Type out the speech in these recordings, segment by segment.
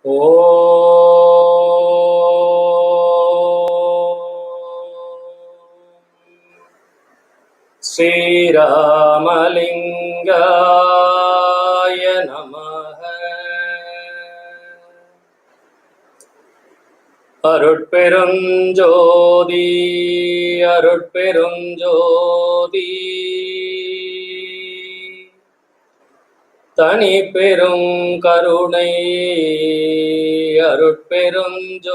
ஓ ஸ்ரீராமலிங்காய நமஹ. அருட்பெருஞ்சோதி அருட்பெருஞ்சோதி தனி பெரும் கருணை அருட்பெருஞ்சோதி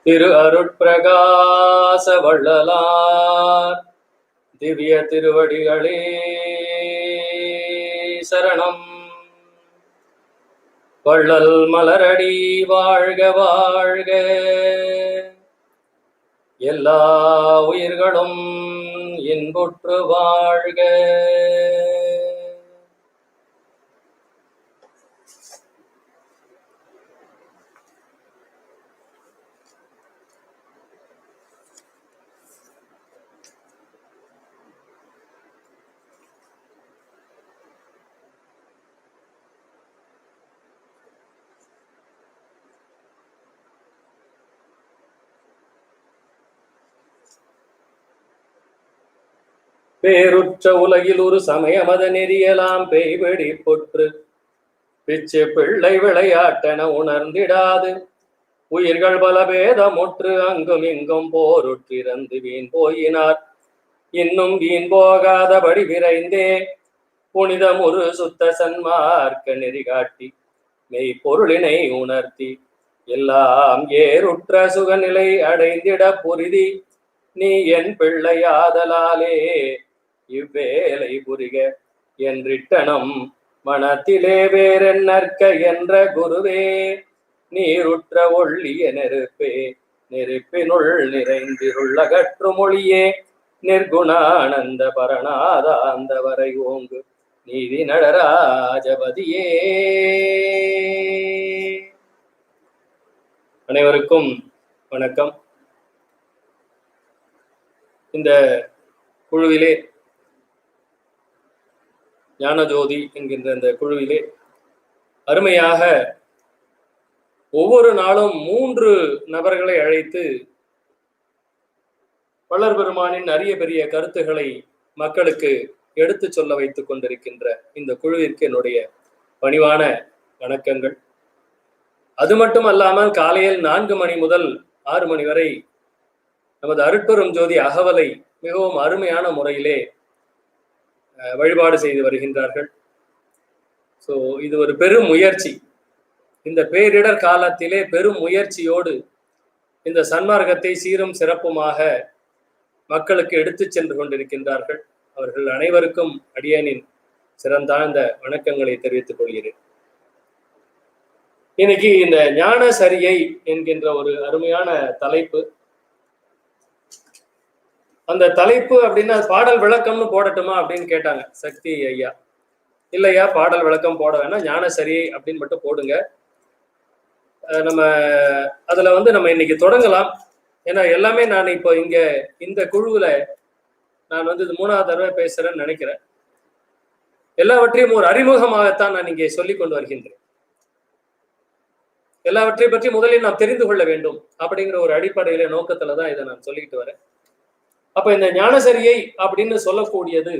திரு அருட்பிரகாச வள்ளலார் திவ்ய திருவடிகளே சரணம். வள்ளல் மலரடி வாழ்க வாழ்க, எல்லா உயிர்களும் இன்புற்று வாழ்க. பேருற்ற உலகில் ஒரு சமய மத நெறியலாம் பெய்வெடி பொற்று பிச்சு பிள்ளை விளையாட்டென உணர்ந்திடாது உயிர்கள் பல பேதமுற்று அங்கும் இங்கும் போருற்றிறந்து வீண் போயினார். இன்னும் வீண் போகாதபடி விரைந்தே புனிதம் ஒரு சுத்த சன்மார்க்க நெறி காட்டி மெய்ப்பொருளினை உணர்த்தி எல்லாம் ஏறுற்ற சுகநிலை அடைந்திட பொருதி நீ என் பிள்ளையாதலாலே இவ்வேலை புரிக என்றிட்டனம் மனத்திலே வேறென்னற்க என்ற குருவே நீருற்ற ஒள்ளிய நெருப்பே நெருப்பினுள் நிறைந்திருள்ளகற்று மொழியே நிர்குணானந்த பரணாதாந்த வரை ஓங்கு நீதி நடராஜபதியே. அனைவருக்கும் வணக்கம். இந்த குழுவிலே ஞானஜோதி என்கின்ற இந்த குழுவிலே அருமையாக ஒவ்வொரு நாளும் 3 நபர்களை அழைத்து வள்ளல் பெருமானின் அரிய பெரிய கருத்துக்களை மக்களுக்கு எடுத்து சொல்ல வைத்துக் கொண்டிருக்கின்ற இந்த குழுவிற்கு என்னுடைய பணிவான வணக்கங்கள். அது மட்டும் அல்லாமல் காலையில் 4 மணி முதல் 6 மணி வரை நமது அருட்பெரும் ஜோதி அகவலை மிகவும் அருமையான முறையிலே வழிபாடு செய்து வருகின்றார்கள். ஸோ இது ஒரு பெரும் முயற்சி. இந்த பேரிடர் காலத்திலே பெரும் முயற்சியோடு இந்த சன்மார்க்கத்தை சீரும் சிறப்புமாக மக்களுக்கு எடுத்து சென்று கொண்டிருக்கின்றார்கள். அவர்கள் அனைவருக்கும் அடியேனின் சிறந்தாழ்ந்த வணக்கங்களை தெரிவித்துக் கொள்கிறேன். இன்னைக்கு இந்த ஞான சரியை என்கின்ற ஒரு அருமையான தலைப்பு. அந்த தலைப்பு அப்படின்னா பாடல் விளக்கம்னு போடட்டுமா அப்படின்னு கேட்டாங்க சக்தி ஐயா. இல்லையா, பாடல் விளக்கம் போட வேணாம், ஞான சரியை அப்படின்னு மட்டும் போடுங்க. நம்ம அதுல நம்ம இன்னைக்கு தொடங்கலாம். ஏன்னா எல்லாமே நான் இப்போ இங்க இந்த குழுவுல நான் இது 3வது தடவை பேசுறேன்னு நினைக்கிறேன். எல்லாவற்றையும் ஒரு அறிமுகமாகத்தான் நான் இங்கே சொல்லிக் கொண்டு வருகின்றேன். எல்லாவற்றை பற்றி முதலில் நாம் தெரிந்து கொள்ள வேண்டும் அப்படிங்கிற ஒரு அடிப்படையில நோக்கத்துலதான் இதை நான் சொல்லிட்டு வரேன். அப்ப இந்த ஞானசரியை அப்படின்னு சொல்லக்கூடியது,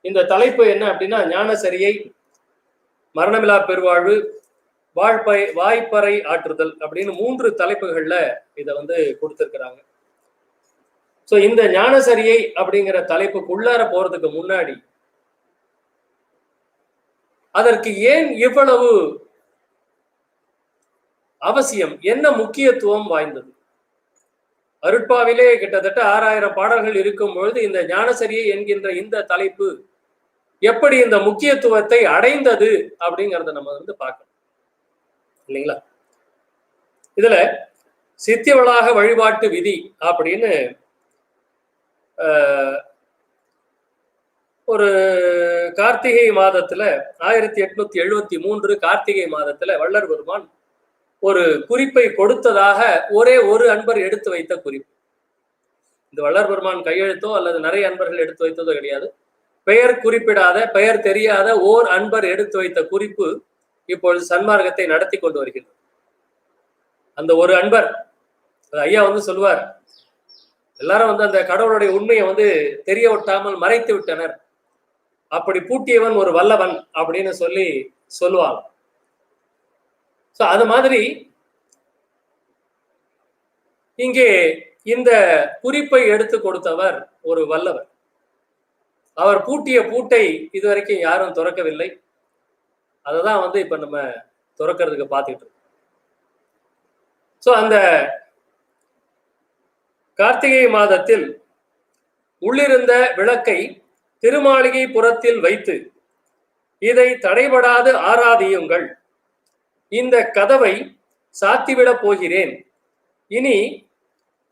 இந்த தலைப்பு என்ன அப்படின்னா ஞானசரியை, மரணமில்லா பெருவாழ்வு, வாய்ப்பறை ஆற்றுதல் அப்படின்னு 3 தலைப்புகள்ல இதை கொடுத்திருக்கிறாங்க. ஸோ இந்த ஞானசரியை அப்படிங்கிற தலைப்புக்குள்ளார போறதுக்கு முன்னாடி அதற்கு ஏன் இவ்வளவு அவசியம், என்ன முக்கியத்துவம் வாய்ந்தது? அருட்பாவிலே கிட்டத்தட்ட 6000 பாடல்கள் இருக்கும் பொழுது இந்த ஞானசரியை என்கின்ற இந்த தலைப்பு எப்படி இந்த முக்கியத்துவத்தை அடைந்தது அப்படிங்கிறத நம்ம பார்க்கணும் இல்லைங்களா? இதுல சித்திவளாக வழிபாட்டு விதி அப்படின்னு ஒரு கார்த்திகை மாதத்துல 1873 கார்த்திகை மாதத்துல வள்ளல் பெருமான் ஒரு குறிப்பை கொடுத்ததாக ஒரே ஒரு அன்பர் எடுத்து வைத்த குறிப்பு. இந்த வள்ளல் பெருமான் கையெழுத்தோ அல்லது நிறைய அன்பர்கள் எடுத்து வைத்ததோ கிடையாது. பெயர் குறிப்பிடாத, பெயர் தெரியாத ஓர் அன்பர் எடுத்து வைத்த குறிப்பு இப்பொழுது சன்மார்க்கத்தை நடத்தி கொண்டு வருகின்றது. அந்த ஒரு அன்பர், ஐயா சொல்லுவார், எல்லாரும் அந்த கடவுளுடைய உண்மையை தெரிய விட்டாமல் மறைத்து விட்டனர், அப்படி பூட்டியவன் ஒரு வல்லவன் அப்படின்னு சொல்லுவாங்க. அது மாதிரி இங்கே இந்த குறிப்பை எடுத்து கொடுத்தவர் ஒரு வல்லவர். அவர் பூட்டிய பூட்டை இதுவரைக்கும் யாரும் திறக்கவில்லை. அததான் இப்ப நம்ம திறக்கிறதுக்கு பார்த்துட்டு இருக்கோம். அந்த கார்த்திகை மாதத்தில் உள்ளிருந்த விளக்கை திருமாளிகை புறத்தில் வைத்து இதை தடைபடாது ஆராதியுங்கள். இந்த கதவை சாத்திவிடப் போகிறேன். இனி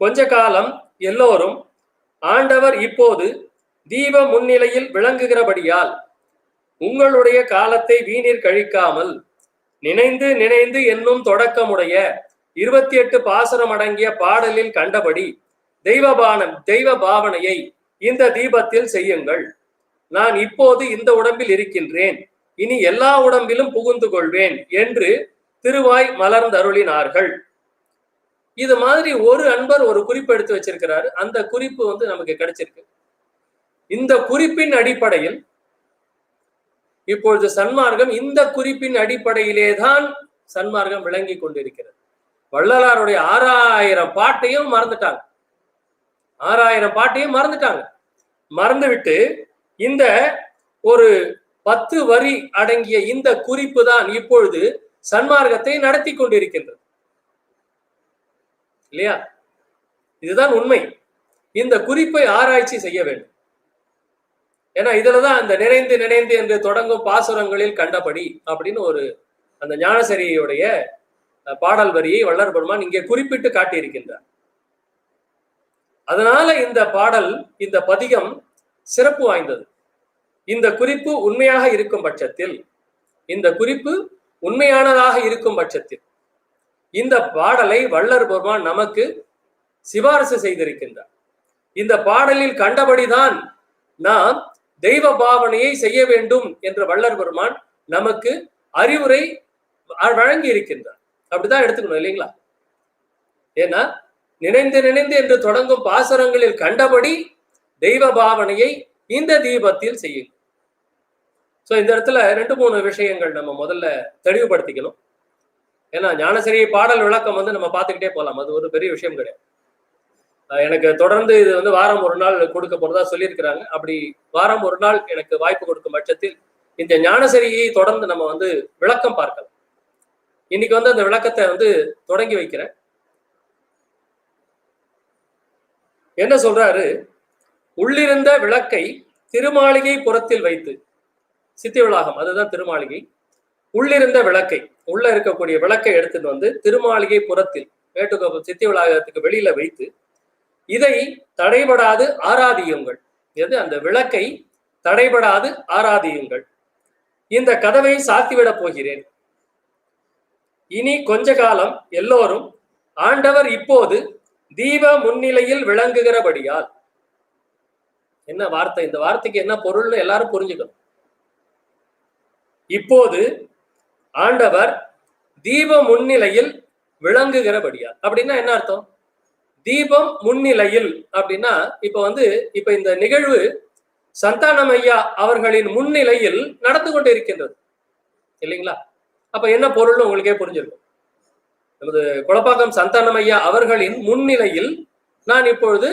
கொஞ்ச காலம் எல்லோரும் ஆண்டவர் இப்போது தீப முன்னிலையில் விளங்குகிறபடியால் உங்களுடைய காலத்தை வீணில் கழிக்காமல் நினைந்து நினைந்து என்னும் தொடக்கமுடைய 28 பாசுரம் அடங்கிய பாடலில் கண்டபடி தெய்வ பாவனையை இந்த தீபத்தில் செய்யுங்கள். நான் இப்போது இந்த உடம்பில் இருக்கின்றேன், இனி எல்லா உடம்பிலும் புகுந்து கொள்வேன் என்று திருவாய் மலர்ந்தருளினார்கள். இது மாதிரி ஒரு அன்பர் ஒரு குறிப்பு எடுத்து வச்சிருக்கிறாரு. அந்த குறிப்பு நமக்கு கிடைச்சிருக்கு. இந்த குறிப்பின் அடிப்படையில் இப்பொழுது சன்மார்க்கம் இந்த குறிப்பின் அடிப்படையிலே தான் சன்மார்க்கம் விளங்கி கொண்டிருக்கிறது. வள்ளலாருடைய 6000 பாட்டையும் மறந்துட்டாங்க. 6000 பாட்டையும் மறந்துவிட்டு இந்த ஒரு 10 வரி அடங்கிய இந்த குறிப்பு தான் இப்பொழுது சன்மார்க்கத்தை நடத்தி கொண்டிருக்கின்றது, இல்லையா? இதுதான் உண்மை. இந்த குறிப்பை ஆராய்ச்சி செய்ய வேண்டும். ஏன்னா இதுலதான் அந்த நினைந்து நினைந்து என்று தொடங்கும் பாசுரங்களில் கண்டபடி அப்படின்னு அந்த ஞானசரியுடைய பாடல் வரியை வள்ளல் பெருமான் இங்கே குறிப்பிட்டு காட்டியிருக்கின்றார். அதனால இந்த பாடல், இந்த பதிகம் சிறப்பு வாய்ந்தது. இந்த குறிப்பு உண்மையாக இருக்கும் பட்சத்தில், இந்த குறிப்பு உண்மையானதாக இருக்கும் பட்சத்தில் இந்த பாடலை வள்ளல் பெருமான் நமக்கு சிபாரிசு செய்திருக்கின்றார். இந்த பாடலில் கண்டபடிதான் நாம் தெய்வ பாவனையை செய்ய வேண்டும் என்ற வள்ளல் பெருமான் நமக்கு அறிவுரை வழங்கி இருக்கின்றார். அப்படிதான் எடுத்துக்கணும், இல்லைங்களா? ஏன்னா நினைந்து நினைந்து என்று தொடங்கும் பாசுரங்களில் கண்டபடி தெய்வ பாவனையை இந்த தீபத்தில் செய்யும். இந்த இடத்துல 2-3 விஷயங்கள் நம்ம முதல்ல தெளிவுபடுத்திக்கணும். ஏன்னா ஞானசரி பாடல் விளக்கம் நம்ம பார்த்துக்கிட்டே போகலாம், அது ஒரு பெரிய விஷயம் கிடையாது. எனக்கு தொடர்ந்து இது வாரம் ஒரு நாள் கொடுக்க போறதா சொல்லியிருக்கிறாங்க. அப்படி வாரம் ஒரு நாள் எனக்கு வாய்ப்பு கொடுக்கும் பட்சத்தில் இந்த ஞானசரியை தொடர்ந்து நம்ம விளக்கம் பார்க்கலாம். இன்னைக்கு அந்த விளக்கத்தை தொடங்கி வைக்கிறேன். என்ன சொல்றாரு? உள்ளிருந்த விளக்கை திருமாளிகை புறத்தில் வைத்து, சித்தி விளாகம் அதுதான் திருமாளிகை. உள்ளிருந்த விளக்கை, உள்ள இருக்கக்கூடிய விளக்கை எடுத்துட்டு திருமாளிகை புறத்தில் மேட்டுக்கோப்பம் சித்தி விளாகத்துக்கு வெளியில வைத்து இதை தடைபடாது ஆராதியுங்கள். எது? அந்த விளக்கை தடைபடாது ஆராதியுங்கள். இந்த கதவை சாத்திவிடப் போகிறேன். இனி கொஞ்ச காலம் எல்லோரும் ஆண்டவர் இப்போது தீப முன்னிலையில் விளங்குகிறபடியால். என்ன வார்த்தை? இந்த வார்த்தைக்கு என்ன பொருள்னு எல்லாரும் புரிஞ்சுக்கணும். இப்போது ஆண்டவர் தீப முன்னிலையில் விளங்குகிறபடியால் அப்படின்னா என்ன அர்த்தம்? தீபம் முன்னிலையில் அப்படின்னா இப்ப இந்த நிகழ்வு சந்தானம் ஐயா அவர்களின் முன்னிலையில் நடந்து கொண்டு இருக்கின்றது, இல்லைங்களா? அப்ப என்ன பொருள்னு உங்களுக்கே புரிஞ்சிருக்கும். நமது குளப்பாக்கம் சந்தானம் ஐயா அவர்களின் முன்னிலையில் நான் இப்பொழுது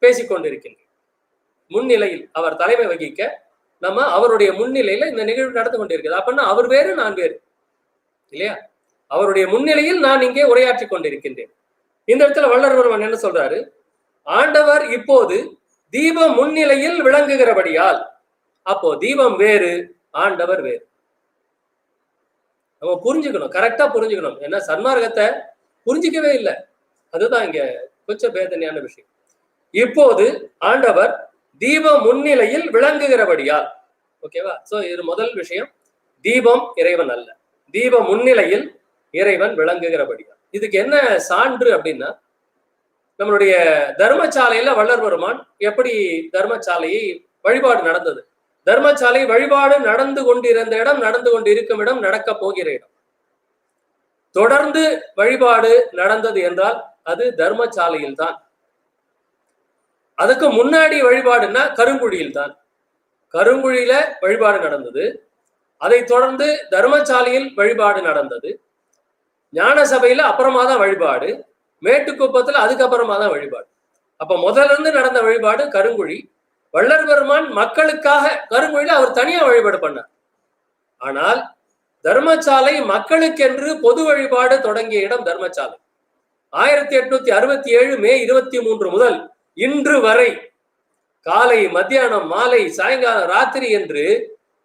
பேசிக்கொண்டிருக்கின்றேன். முன்னிலையில் அவர் தலைமை வகிக்க நம்ம அவருடைய முன்னிலையில இந்த நிகழ்வு நடந்து கொண்டிருக்கிறது. அப்படின்னா அவர் வேறு, நான் வேறு, இல்லையா? அவருடைய முன்னிலையில் நான் இங்கே உரையாற்றி கொண்டிருக்கின்றேன். இந்த இடத்துல வள்ளல் பெருமான் என்ன சொல்றாரு? ஆண்டவர் இப்போது தீப முன்னிலையில் விளங்குகிறபடியால். அப்போ தீபம் வேறு, ஆண்டவர் வேறு. நம்ம புரிஞ்சுக்கணும், கரெக்டா புரிஞ்சுக்கணும். ஏன்னா சன்மார்க்கத்தை புரிஞ்சிக்கவே இல்லை. அதுதான் இங்க கொஞ்சம் வேதனையான விஷயம். இப்போது ஆண்டவர் தீப முன்னிலையில் விளங்குகிறபடியால். ஓகேவா? இது முதல் விஷயம். தீபம் இறைவன் அல்ல, தீப முன்னிலையில் இறைவன் விளங்குகிறபடியால். இதுக்கு என்ன சான்று அப்படின்னா, நம்மளுடைய தர்மசாலையில வள்ளல் பெருமான் எப்படி தர்மசாலையை வழிபாடு நடந்தது, தர்மசாலை வழிபாடு நடந்து கொண்டிருந்த இடம், நடந்து கொண்டிருக்கும் இடம், நடக்க போகிற இடம். தொடர்ந்து வழிபாடு நடந்தது என்றால் அது தர்மசாலையில் தான். அதுக்கு முன்னாடி வழிபாடுன்னா கருங்குழியில் தான். கருங்குழியில வழிபாடு நடந்தது. அதை தொடர்ந்து தர்மசாலையில் வழிபாடு நடந்தது. ஞான சபையில அப்புறமா தான் வழிபாடு. மேட்டுக்குப்பத்துல அதுக்கப்புறமா தான் வழிபாடு. அப்ப முதல்ல இருந்து நடந்த வழிபாடு கருங்குழி. வள்ளல் பெருமான் மக்களுக்காக கருங்குழியில அவர் தனியா வழிபாடு பண்ணார். ஆனால் தர்மசாலை மக்களுக்கென்று பொது வழிபாடு தொடங்கிய இடம் தர்மசாலை. 1867 மே 23 முதல் இன்று வரை காலை, மத்தியானம், மாலை, சாயங்காலம், ராத்திரி என்று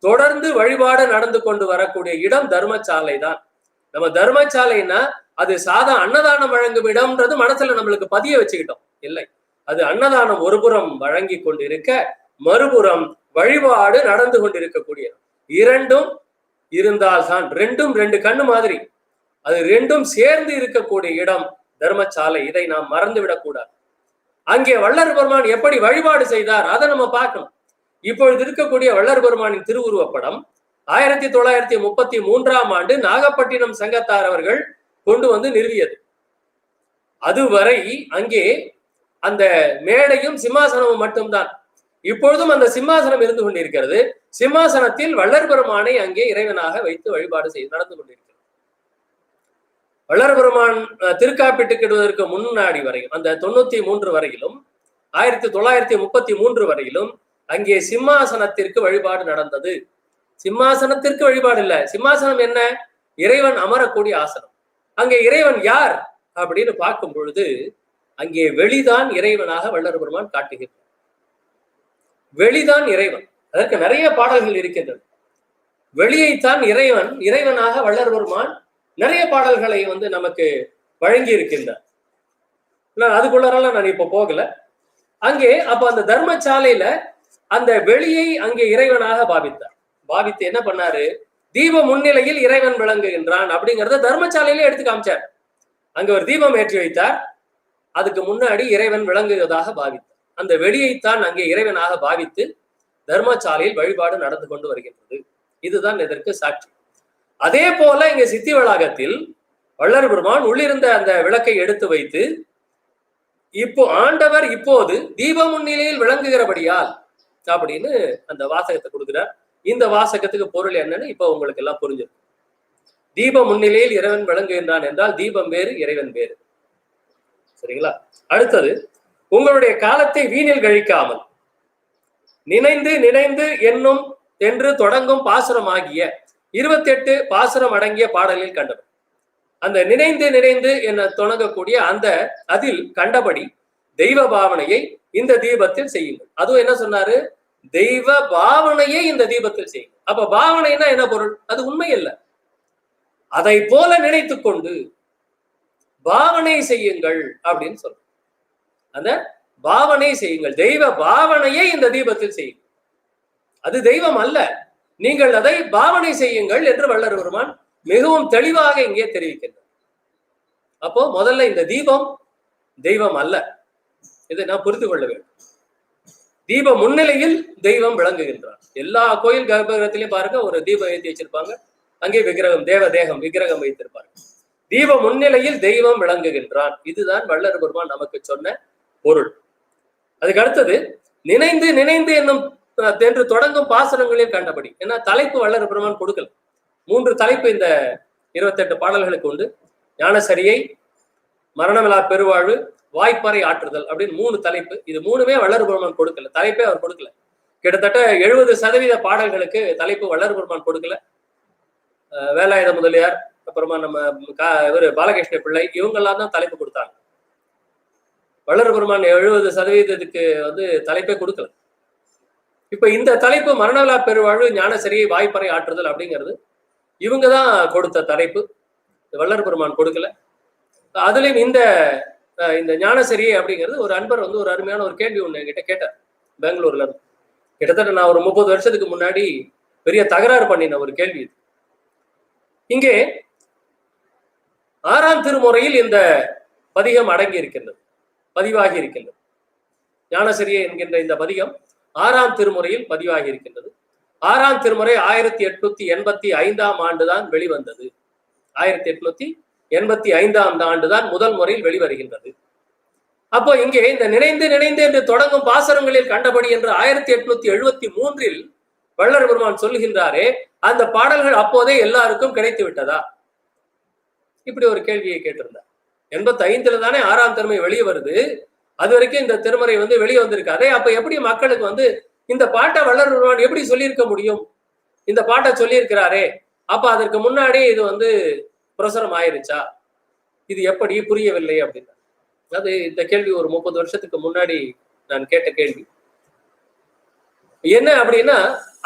தொடர்ந்து வழிபாடு நடந்து கொண்டு வரக்கூடிய இடம் தர்மசாலை தான். நம்ம தர்மசாலைன்னா அது சாதா அன்னதானம் வழங்கும் இடம்ன்றது மனசுல நம்மளுக்கு பதிய வச்சுக்கிட்டோம். இல்லை, அது அன்னதானம் ஒரு புறம் வழங்கி கொண்டிருக்க, மறுபுறம் வழிபாடு நடந்து கொண்டிருக்கக்கூடிய இரண்டும் இருந்தால்தான், ரெண்டும் ரெண்டு கண்ணு மாதிரி, அது ரெண்டும் சேர்ந்து இருக்கக்கூடிய இடம் தர்மசாலை. இதை நாம் மறந்து விடக்கூடாது. அங்கே வள்ளல் பெருமான் எப்படி வழிபாடு செய்தார் அதை நம்ம பார்க்கணும். இப்பொழுது இருக்கக்கூடிய வள்ளல் பெருமானின் திருவுருவப்படம் 1933 நாகப்பட்டினம் சங்கத்தார் அவர்கள் கொண்டு வந்து நிறுவியது. அதுவரை அங்கே அந்த மேடையும் சிம்மாசனமும் மட்டும்தான். இப்பொழுதும் அந்த சிம்மாசனம் இருந்து கொண்டிருக்கிறது. சிம்மாசனத்தில் வள்ளல் பெருமானை அங்கே இறைவனாக வைத்து வழிபாடு செய்து நடந்து கொண்டிருக்கிறது. வள்ளல் பெருமான் திருக்காப்பிட்டுக்கிடுவதற்கு முன்னாடி வரையும், அந்த 93 வரையிலும் 1933 வரையிலும் அங்கே சிம்மாசனத்திற்கு வழிபாடு நடந்தது. சிம்மாசனத்திற்கு வழிபாடு இல்ல. சிம்மாசனம் என்ன? இறைவன் அமரக்கூடிய ஆசனம். அங்கே இறைவன் யார் அப்படின்னு பார்க்கும் பொழுது அங்கே வெளிதான் இறைவனாக வள்ளல் பெருமான் காட்டுகிறார். வெளிதான் இறைவன். அதற்கு நிறைய பாடல்கள் இருக்கின்றன. வெளியைத்தான் இறைவனாக வள்ளல் பெருமான் நிறைய பாடல்களை நமக்கு வழங்கி இருக்கின்றார். அதுக்குள்ளாரெல்லாம் நான் இப்ப போகல. அங்கே அப்ப அந்த தர்மசாலையில அந்த வெளியை அங்கே இறைவனாக பாவித்து என்ன பண்ணாரு? தீப முன்னிலையில் இறைவன் விளங்குகின்றான் அப்படிங்கறத தர்மசாலையில எடுத்து காமிச்சார். அங்க ஒரு தீபம் ஏற்றி வைத்தார். அதுக்கு முன்னாடி இறைவன் விளங்குவதாக பாவித்தார். அந்த வெளியைத்தான் அங்கே இறைவனாக பாவித்து தர்மசாலையில் வழிபாடு நடந்து கொண்டு வருகின்றது. இதுதான் இதற்கு சாட்சி. அதே போல இங்க சித்தி வளாகத்தில் வள்ளல் பெருமான் உள்ளிருந்த அந்த விளக்கை எடுத்து வைத்து இப்போ ஆண்டவர் இப்போது தீப முன்னிலையில் விளங்குகிறபடியால் அப்படின்னு அந்த வாசகத்தை கொடுக்கிறார். இந்த வாசகத்துக்கு பொருள் என்னன்னு இப்ப உங்களுக்கு எல்லாம் புரிஞ்சிடும். தீப முன்னிலையில் இறைவன் விளங்குகின்றான் என்றால் தீபம் வேறு, இறைவன் வேறு. சரிங்களா? அடுத்தது, உங்களுடைய காலத்தை வீணில் கழிக்காமல் நினைந்து நினைந்து என்னும் என்று தொடங்கும் பாசுரமாகிய 28 பாசுரம் அடங்கிய பாடலில் கண்டவர். அந்த நினைந்து நினைந்து என தொடங்கக்கூடிய அதில் கண்டபடி தெய்வ பாவனையை இந்த தீபத்தில் செய்யுங்கள். அதுவும் என்ன சொன்னாரு? தெய்வ பாவனையை இந்த தீபத்தில் செய்யுங்கள். அப்ப பாவனைனா என்ன பொருள்? அது உண்மை இல்லை. அதை போல நினைத்து கொண்டு பாவனை செய்யுங்கள் அப்படின்னு சொல்ற. அந்த பாவனை செய்யுங்கள், தெய்வ பாவனையை இந்த தீபத்தில் செய்யுங்கள். அது தெய்வம் அல்ல, நீங்கள் அதை பாவனை செய்யுங்கள் என்று வள்ளல் பெருமான் மிகவும் தெளிவாக இங்கே தெரிவிக்கின்றார். அப்போ முதல்ல இந்த தீபம் தெய்வம் அல்ல, இதை நான் புரிந்து கொள்ள வேண்டும். தீப முன்னிலையில் தெய்வம் விளங்குகின்றார். எல்லா கோயில் கர்ப்பகிரகத்திலையும் பாருங்க, ஒரு தீபம் ஏற்றி வச்சிருப்பாங்க, அங்கே விக்கிரகம், தேவதேகம் விக்கிரகம் வைத்திருப்பாங்க. தீப முன்னிலையில் தெய்வம் விளங்குகின்றான். இதுதான் வள்ளல் பெருமான் நமக்கு சொன்ன பொருள். அதுக்கு அடுத்தது, நினைந்து நினைந்து என்னும் என்று தொடங்கும் பாசுரங்களில் கண்டபடி. ஏன்னா தலைப்பு வள்ளல் பெருமான் கொடுக்கல. 3 தலைப்பு இந்த 28 பாடல்களுக்கு உண்டு. ஞானசரியை, மரணமிலா பெருவாழ்வு, வாய்ப்பறை ஆற்றுதல் அப்படின்னு 3 தலைப்பு. இது 3மே வள்ளல் பெருமான் கொடுக்கல, தலைப்பே அவர் கொடுக்கல. கிட்டத்தட்ட 70% பாடல்களுக்கு தலைப்பு வள்ளல் பெருமான் கொடுக்கல. வேலாயுத முதலியார், அப்புறமா நம்ம இவர் பாலகிருஷ்ண பிள்ளை, இவங்கெல்லாம் தான் தலைப்பு கொடுத்தாங்க. வள்ளல் பெருமான் 70% தலைப்பே கொடுக்கல. இப்ப இந்த தலைப்பு மரணவிழா பெருவாழ்வு, ஞானசரியை, வாய்ப்பறை ஆற்றுதல் அப்படிங்கிறது இவங்கதான் கொடுத்த தலைப்பு, வள்ளல் பெருமான் கொடுக்கல. அதுலயும் இந்த ஞானசரியை அப்படிங்கிறது ஒரு அன்பர் ஒரு அருமையான ஒரு கேள்வி ஒண்ணு என்கிட்ட கேட்டார், பெங்களூர்ல இருந்து. கிட்டத்தட்ட நான் ஒரு 30 வருஷத்துக்கு முன்னாடி பெரிய தகராறு பண்ணின ஒரு கேள்வி இது. இங்கே 6ஆம் திருமுறையில் இந்த பதிகம் அடங்கி இருக்கின்றது, பதிவாகி இருக்கின்றது. ஞானசரியை என்கின்ற இந்த பதிகம் 6ஆம் திருமுறையில் பதிவாகி இருக்கின்றது. 6ஆம் திருமுறை 1885ஆம் ஆண்டுதான் வெளிவந்தது. 1885ஆம் ஆண்டுதான் முதல் முறையில் வெளிவருகின்றது. அப்போ இங்கே இந்த நினைந்து நினைந்து என்று தொடங்கும் பாசுரங்களில் கண்டபடி என்று 1873இல் வள்ளல் பெருமான் சொல்லுகின்றாரே, அந்த பாடல்கள் அப்போதே எல்லாருக்கும் கிடைத்து விட்டதா? இப்படி ஒரு கேள்வியை கேட்டிருந்தார். 85ல தானே 6ஆம் திருமுறை வெளியே வருது. அது வரைக்கும் இந்த திருமுறை வெளியே வந்திருக்காதே. அப்ப எப்படி மக்களுக்கு இந்த பாட்டை வள்ளல் பெருமான் எப்படி சொல்லியிருக்க முடியும்? இந்த பாட்டை சொல்லியிருக்கிறாரே, அப்ப அதற்கு முன்னாடி இது பிரசுரம் ஆயிருச்சா? இது எப்படி புரியவில்லை அப்படின்னா, அது இந்த கேள்வி ஒரு 30 வருஷத்துக்கு முன்னாடி நான் கேட்ட கேள்வி. என்ன அப்படின்னா,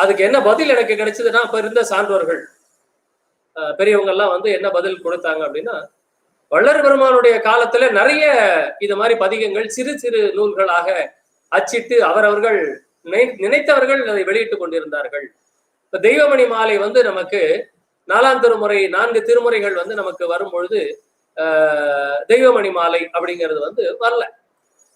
அதுக்கு என்ன பதில் எனக்கு கிடைச்சதுன்னா, அப்ப இருந்த சான்றோர்கள் பெரியவங்க எல்லாம் என்ன பதில் கொடுத்தாங்க அப்படின்னா, வள்ளல் பெருமானுடைய காலத்துல நிறைய இது மாதிரி பதிகங்கள் சிறு சிறு நூல்களாக அச்சிட்டு அவரவர்கள் நினைத்தவர்கள் அதை வெளியிட்டுக் கொண்டிருந்தார்கள். இப்ப தெய்வமணி மாலை நமக்கு 4ஆம் திருமுறை 4 திருமுறைகள் நமக்கு வரும் பொழுது தெய்வமணி மாலை அப்படிங்கிறது வரல.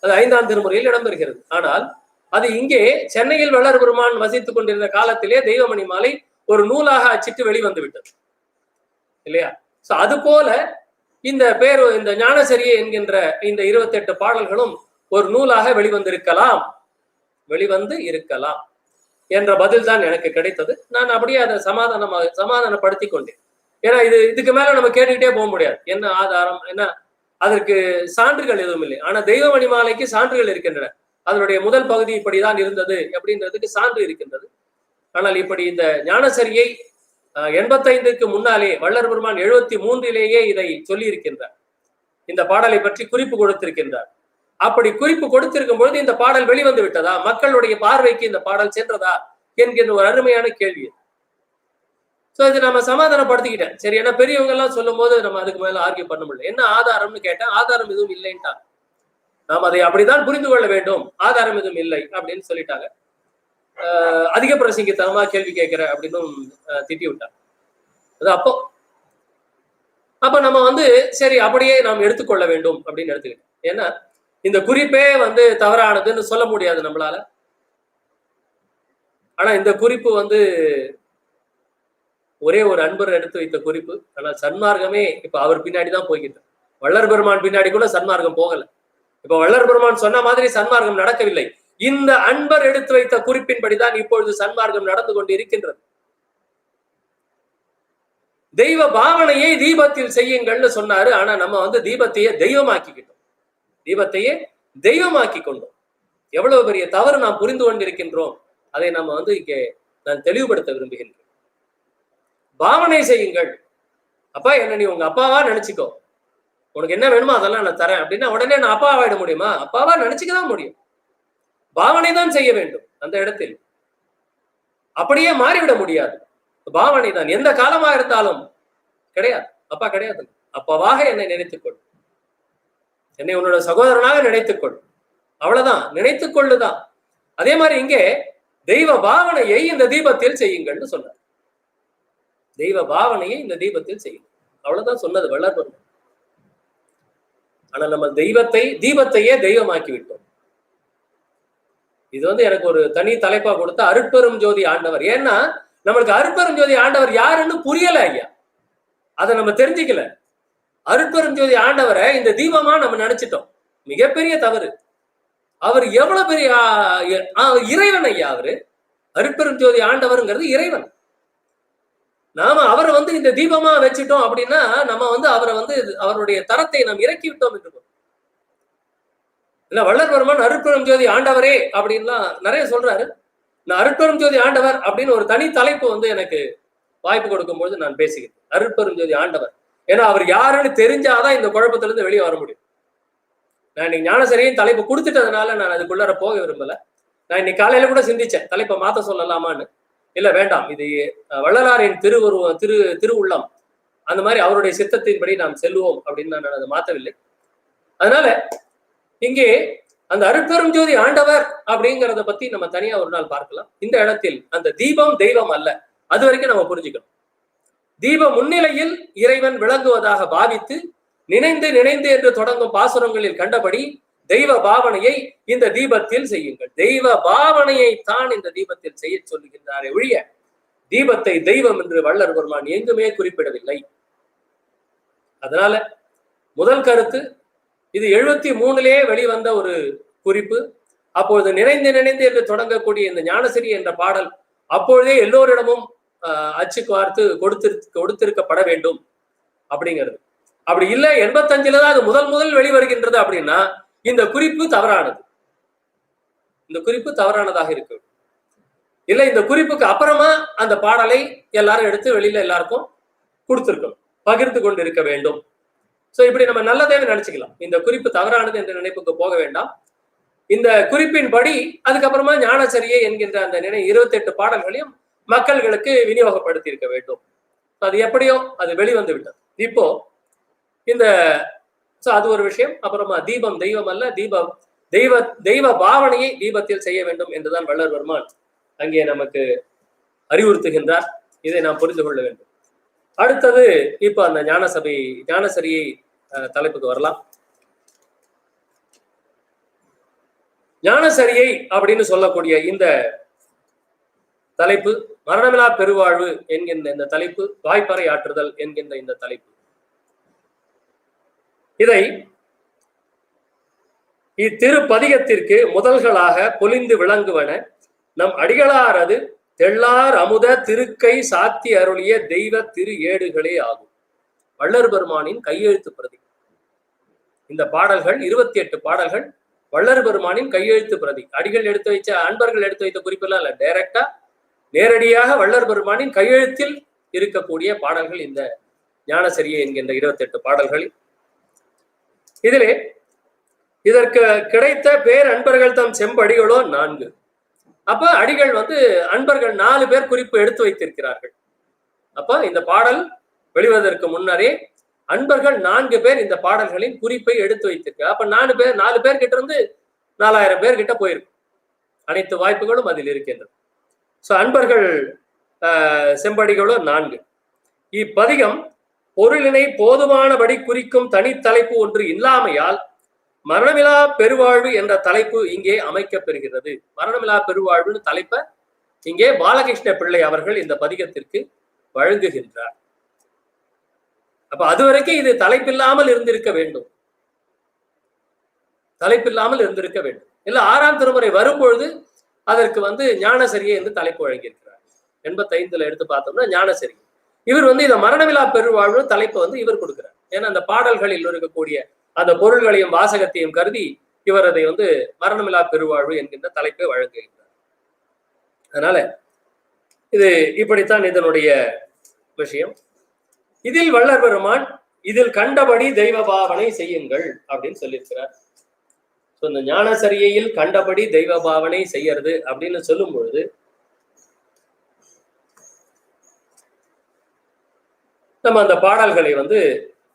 அது 5ஆம் திருமுறையில் இடம்பெறுகிறது. ஆனால் அது இங்கே சென்னையில் வள்ளல் பெருமான் வசித்துக் கொண்டிருந்த காலத்திலே தெய்வமணி மாலை ஒரு நூலாக அச்சிட்டு வெளிவந்து விட்டது இல்லையா? சோ அது போல இந்த ஞானசரியை என்கின்ற இந்த 28 பாடல்களும் ஒரு நூலாக வெளிவந்து இருக்கலாம் என்ற பதில் தான் எனக்கு கிடைத்தது. நான் அப்படியே அதை சமாதானப்படுத்தி கொண்டேன். ஏன்னா இதுக்கு மேல நம்ம கேட்டுக்கிட்டே போக முடியாது. என்ன ஆதாரம், என்ன அதற்கு சான்றுகள் எதுவும் இல்லை. ஆனா தெய்வமணி மாலைக்கு சான்றுகள் இருக்கின்றன. அதனுடைய முதல் பகுதி இப்படிதான் இருந்தது அப்படின்றதுக்கு சான்று இருக்கின்றது. ஆனால் இப்படி இந்த ஞானசரியை 85க்கு முன்னாலே வள்ளல் பெருமான் 73லேயே இதை சொல்லி இருக்கின்றார். இந்த பாடலை பற்றி குறிப்பு கொடுத்திருக்கின்றார். அப்படி குறிப்பு கொடுத்திருக்கும் பொழுது இந்த பாடல் வெளிவந்து விட்டதா, மக்களுடைய பார்வைக்கு இந்த பாடல் சென்றதா என்கின்ற ஒரு அருமையான கேள்வி. சோ இது நம்ம சமாதானப்படுத்திக்கிட்டேன். சரி, ஏன்னா பெரியவங்க எல்லாம் சொல்லும் போது நம்ம அதுக்கு மேல ஆர்கியூ பண்ண முடியல. என்ன ஆதாரம்னு கேட்டேன். ஆதாரம் எதுவும் இல்லைன்ட்டா. நாம் அதை அப்படித்தான் புரிந்து கொள்ள வேண்டும், ஆதாரம் எதுவும் இல்லை அப்படின்னு சொல்லிட்டாங்க. அதிக பிரசங்கித்தனமா கேள்வி கேட்கிற அப்படின்னு திட்டி விட்டாங்க. அது அப்ப நம்ம சரி அப்படியே நாம் எடுத்துக்கொள்ள வேண்டும் அப்படின்னு எடுத்துக்கிட்டோம். ஏன்னா இந்த குறிப்பே தவறானதுன்னு சொல்ல முடியாது நம்மளால. ஆனா இந்த குறிப்பு ஒரே ஒரு அன்பர் எடுத்து வைத்த குறிப்பு. ஆனால் சன்மார்க்கமே இப்ப அவர் பின்னாடிதான் போய்கிட்டு. வள்ளல் பெருமான் பின்னாடி கூட சன்மார்க்கம் போகல. இப்ப வள்ளல் பெருமான் சொன்ன மாதிரி சன்மார்க்கம் நடக்கவில்லை. இந்த அன்பர் எடுத்து வைத்த குறிப்பின்படிதான் இப்பொழுது சன்மார்க்கம் நடந்து கொண்டு இருக்கின்றது. தெய்வ பாவனையை தீபத்தில் செய்யுங்கள்னு சொன்னாரு. ஆனா நம்ம தீபத்தையே தெய்வமாக்கிக்கிட்டோம். தீபத்தையே தெய்வமாக்கி கொண்டோம். எவ்வளவு பெரிய தவறு நாம் புரிந்து கொண்டிருக்கின்றோம். அதை நம்ம இங்கே நான் தெளிவுபடுத்த விரும்புகின்றேன். பாவனை செய்யுங்கள். அப்பா என்ன நீ உங்க அப்பாவா நினைச்சுக்கோ, உனக்கு என்ன வேணுமோ அதெல்லாம் நான் தரேன் அப்படின்னா உடனே நான் அப்பாவாயிட முடியுமா? அப்பாவா நினைச்சுக்கதான் முடியும். பாவனை தான் செய்ய வேண்டும். அந்த இடத்தில் அப்படியே மாறிவிட முடியாது. பாவனை தான் எந்த காலமா இருந்தாலும். கிடையாது, அப்பா கிடையாது. அப்பாவாக என்னை நினைத்துக்கொள், என்னை உன்னோட சகோதரனாக நினைத்துக்கொள், அவ்வளவுதான். நினைத்துக் கொள்ளுதான். அதே மாதிரி இங்கே தெய்வ பாவனையை இந்த தீபத்தில் செய்யுங்கள்னு சொன்னார். தெய்வ பாவனையை இந்த தீபத்தில் செய்யும், அவ்வளவுதான் சொன்னது வள்ளல் பெருமான். ஆனா நம்ம தீபத்தையே தெய்வமாக்கி விட்டோம். இது எனக்கு ஒரு தனி தலைப்பா கொடுத்த அருட்பெரும் ஜோதி ஆண்டவர். ஏன்னா நம்மளுக்கு அருட்பெரும் ஜோதி ஆண்டவர் யாருன்னு புரியல ஐயா. அதை நம்ம தெரிஞ்சுக்கல. அருட்பெரும் ஜோதி ஆண்டவரை இந்த தீபமா நம்ம நினைச்சிட்டோம். மிகப்பெரிய தவறு. அவர் எவ்வளவு பெரிய இறைவன் ஐயா. அவரு அருட்பெரும் ஜோதி ஆண்டவருங்கிறது இறைவன். நாம அவரை இந்த தீபமா வச்சுட்டோம் அப்படின்னா நம்ம அவரை அவருடைய தரத்தை நாம் இறக்கி விட்டோம் என்று இல்ல. வள்ளல் பெருமான் அருட்பெரும் ஜோதி ஆண்டவரே அப்படின்லாம் நிறைய சொல்றாரு. நான் அருட்பெரும் ஜோதி ஆண்டவர் அப்படின்னு ஒரு தனி தலைப்பு எனக்கு வாய்ப்பு கொடுக்கும்போது நான் பேசுகிறேன். அருட்பெரும் ஜோதி ஆண்டவர். ஏன்னா அவர் யாருன்னு தெரிஞ்சாதான் இந்த குழப்பத்துல இருந்து வெளியே வர முடியும். நான் இன்னைக்கு ஞானசரியின் தலைப்பு கொடுத்துட்டதுனால நான் அதுக்குள்ளார போக விரும்பல. நான் இன்னைக்கு காலையில கூட சிந்திச்சேன் தலைப்பை மாத்த சொல்லலாமான்னு. இல்ல வேண்டாம், இது வள்ளலாரின் திருவுள்ளம், அந்த மாதிரி அவருடைய சித்தத்தின்படி நாம் செல்வோம் அப்படின்னு நான் அதை மாத்தவில்லை. அதனால இங்கே அந்த அருட்பெரும் ஜோதி ஆண்டவர் அப்படிங்கிறத பத்தி நம்ம தனியா ஒரு நாள் பார்க்கலாம். இந்த இடத்தில் அந்த தீபம் தெய்வம் அல்ல, அது வரைக்கும் நம்ம புரிஞ்சுக்கணும். தீப முன்னிலையில் இறைவன் விளங்குவதாக பாவித்து நினைந்து நினைந்து என்று தொடங்கும் பாசுரங்களில் கண்டபடி தெய்வ பாவனையை இந்த தீபத்தில் செய்யுங்கள். தெய்வ பாவனையை தான் இந்த தீபத்தில் செய்ய சொல்லுகின்றாரே ஒழிய தீபத்தை தெய்வம் என்று வள்ளல் பெருமான் எங்குமே குறிப்பிடவில்லை. அதனால முதல் கருத்து, இது 73 வெளிவந்த ஒரு குறிப்பு. அப்பொழுது நினைந்து நினைந்து என்று தொடங்கக்கூடிய இந்த ஞானசிறி என்ற பாடல் அப்பொழுதே எல்லோரிடமும் அச்சுக்கு வார்த்து கொடுத்திருக்கப்பட வேண்டும் அப்படிங்கிறது. அப்படி இல்லை 85 தான் அது முதல் வெளிவருகின்றது அப்படின்னா இந்த குறிப்பு தவறானது. இந்த குறிப்பு தவறானதாக இருக்கு. இல்லை, இந்த குறிப்புக்கு அப்புறமா அந்த பாடலை எல்லாரும் எடுத்து வெளியில எல்லாருக்கும் கொடுத்திருக்கணும், பகிர்ந்து கொண்டு இருக்க வேண்டும். சோ இப்படி நம்ம நல்லதே நினைச்சுக்கலாம். இந்த குறிப்பு தவறானது என்ற நினைப்புக்கு போக வேண்டாம். இந்த குறிப்பின் படி அதுக்கப்புறமா ஞானசரியை என்கின்ற அந்த 28 பாடல்களையும் மக்கள்களுக்கு விநியோகப்படுத்தி இருக்க வேண்டும். அது எப்படியோ அது வெளிவந்து விட்டது. இப்போ இந்த அது ஒரு விஷயம். அப்புறமா தீபம் தெய்வம் அல்ல, தீபம் தெய்வ பாவனையை தீபத்தில் செய்ய வேண்டும் என்றுதான் வள்ளல் பெருமான் அங்கே நமக்கு அறிவுறுத்துகின்றார். இதை நாம் புரிந்து கொள்ள வேண்டும். அடுத்தது இப்ப அந்த ஞானசரியை தலைப்புக்கு வரலாம். ஞானசரியை அப்படின்னு சொல்லக்கூடிய இந்த தலைப்பு, மரணமிலா பெருவாழ்வு என்கின்ற இந்த தலைப்பு, வாய்ப்பறை ஆற்றுதல் என்கின்ற இந்த தலைப்பு, இதை இத்திருப்பதிகத்திற்கு முதல்களாக பொலிந்து விளங்குவன நம் அடிகளாரது தெள்ளார் அமுத திருக்கை சாத்தி அருளிய தெய்வ திரு ஏடுகளே ஆகும். வள்ளல் பெருமானின் கையெழுத்து பிரதி. இந்த பாடல்கள் 28 பாடல்கள் வள்ளல் பெருமானின் கையெழுத்து பிரதி. அடிகள் எடுத்து வைச்ச, அன்பர்கள் எடுத்து வைத்த குறிப்பெல்லாம் இல்ல, டைரக்டா நேரடியாக வள்ளல் பெருமானின் கையெழுத்தில் இருக்கக்கூடிய பாடல்கள் இந்த ஞானசரியை என்கின்ற 28 பாடல்களில். இதிலே இதற்கு கிடைத்த பேர் அன்பர்கள் தம் செம்படிகளோ 4. அப்ப அடிகள் அன்பர்கள் 4 பேர் குறிப்பு எடுத்து வைத்திருக்கிறார்கள். அப்ப இந்த பாடல் வெளிவதற்கு முன்னரே அன்பர்கள் 4 பேர் இந்த பாடல்களின் குறிப்பை எடுத்து வைத்திருக்கிறார். அப்ப 4 பேர் கிட்ட இருந்து 4000 பேர் கிட்ட போயிருக்கு. அனைத்து வாய்ப்புகளும் அதில் இருக்கின்றது. சோ அன்பர்கள் செம்படிகளோ 4. இப்பதிகம் பொருளினை போதுமானபடி குறிக்கும் தனித்தலைப்பு ஒன்று இல்லாமையால் மரணமிலா பெருவாழ்வு என்ற தலைப்பு இங்கே அமைக்கப்பெறுகிறது. மரணமிலா பெருவாழ்வுன்னு தலைப்பை இங்கே பாலகிருஷ்ண பிள்ளை அவர்கள் இந்த பதிகத்திற்கு வழங்குகின்றார். அப்ப அதுவரைக்கும் இது தலைப்பில்லாமல் இருந்திருக்க வேண்டும். தலைப்பில்லாமல் இருந்திருக்க வேண்டும். இல்ல 6ஆம் திருமுறை வரும்பொழுது அதற்கு ஞானசரியை என்று தலைப்பு வழங்கியிருக்கிறார். 85 எடுத்து பார்த்தோம்னா ஞானசரி. இவர் இந்த மரணமிலா பெருவாழ்வு தலைப்பு இவர் கொடுக்கிறார். ஏன்னா அந்த பாடல்களில் இருக்கக்கூடிய அந்த பொருள்களையும் வாசகத்தையும் கருதி இவர் அதை மரணமிலா பெருவாழ்வு என்கின்ற தலைப்பை வழங்குகின்றார். அதனால இது இப்படித்தான் இதனுடைய விஷயம். இதில் வள்ளல் பெருமான் இதில் கண்டபடி தெய்வ பாவனை செய்யுங்கள் அப்படின்னு சொல்லியிருக்கிறார். இந்த ஞானசரியையில் கண்டபடி தெய்வ பாவனை செய்யறது அப்படின்னு சொல்லும் பொழுது நம்ம அந்த பாடல்களை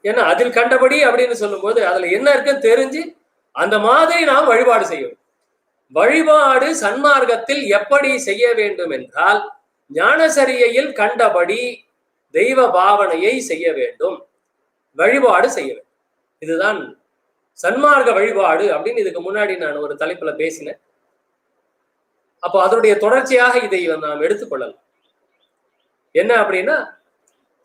ஏன்னா அதில் கண்டபடி அப்படின்னு சொல்லும்போது அதுல என்ன இருக்குன்னு தெரிஞ்சு அந்த மாதிரி நாம் வழிபாடு செய்யணும். வழிபாடு சன்மார்க்கத்தில் எப்படி செய்ய வேண்டும் என்றால் ஞானசரியையில் கண்டபடி தெய்வ பாவனையை செய்ய வேண்டும், வழிபாடு செய்ய வேண்டும். இதுதான் சன்மார்க்க வழிபாடு அப்படின்னு இதுக்கு முன்னாடி நான் ஒரு தலைப்புல பேசினேன். அப்போ அதனுடைய தொடர்ச்சியாக இதை நாம் எடுத்துக்கொள்ளலாம். என்ன அப்படின்னா,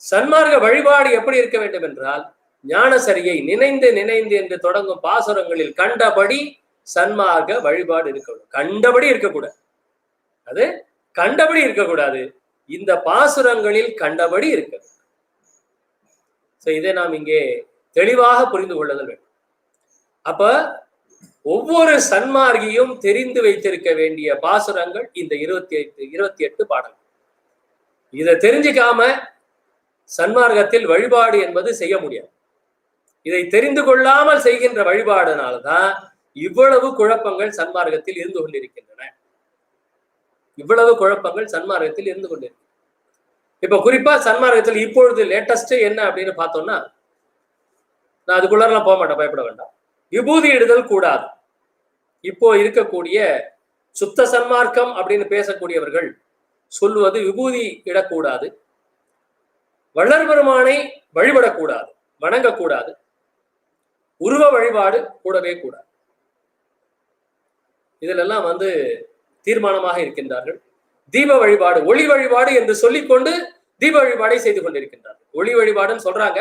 சன்மார்க்க வழிபாடு எப்படி இருக்க வேண்டும் என்றால் ஞானசரியை நினைந்து நினைந்து என்று தொடங்கும் பாசுரங்களில் கண்டபடி சன்மார்க்க வழிபாடு இருக்கக்கூடாது. கண்டபடி இருக்கக்கூடாது, அது கண்டபடி இருக்கக்கூடாது. இந்த பாசுரங்களில் கண்டபடி இருக்க. இதை நாம் இங்கே தெளிவாக புரிந்து கொள்ளுதல் வேண்டும். அப்ப ஒவ்வொரு சன்மார்கியும் தெரிந்து வைத்திருக்க வேண்டிய பாசுரங்கள் இந்த 28 பாடல்கள். இதை தெரிஞ்சுக்காம சன்மார்க்கத்தில் வழிபாடு என்பது செய்ய முடியாது. இதை தெரிந்து கொள்ளாமல் செய்கின்ற வழிபாடுனால்தான் இவ்வளவு குழப்பங்கள் சன்மார்க்கத்தில் இருந்து கொண்டிருக்கின்றன. இவ்வளவு குழப்பங்கள் சன்மார்க்கத்தில் இருந்து கொண்டிருக்கு. இப்ப குறிப்பா சன்மார்க்கத்தில் இப்பொழுது லேட்டஸ்ட் என்ன அப்படின்னு பார்த்தோம்னா, நான் அதுக்குள்ளலாம் போக மாட்டேன், பயப்பட வேண்டாம். விபூதி இடுதல் கூடாது. இப்போ இருக்கக்கூடிய சுத்த சன்மார்க்கம் அப்படின்னு பேசக்கூடியவர்கள் சொல்லுவது விபூதி இடக்கூடாது, வள்ளல் பெருமானை வழிபடக்கூடாது, வணங்கக்கூடாது, உருவ வழிபாடு கூடவே கூடாது. இதுல எல்லாம் வந்து தீர்மானமாக இருக்கின்றார்கள். தீப வழிபாடு, ஒளி வழிபாடு என்று சொல்லிக்கொண்டு தீப வழிபாடை செய்து கொண்டிருக்கின்றார்கள். ஒளி வழிபாடுன்னு சொல்றாங்க,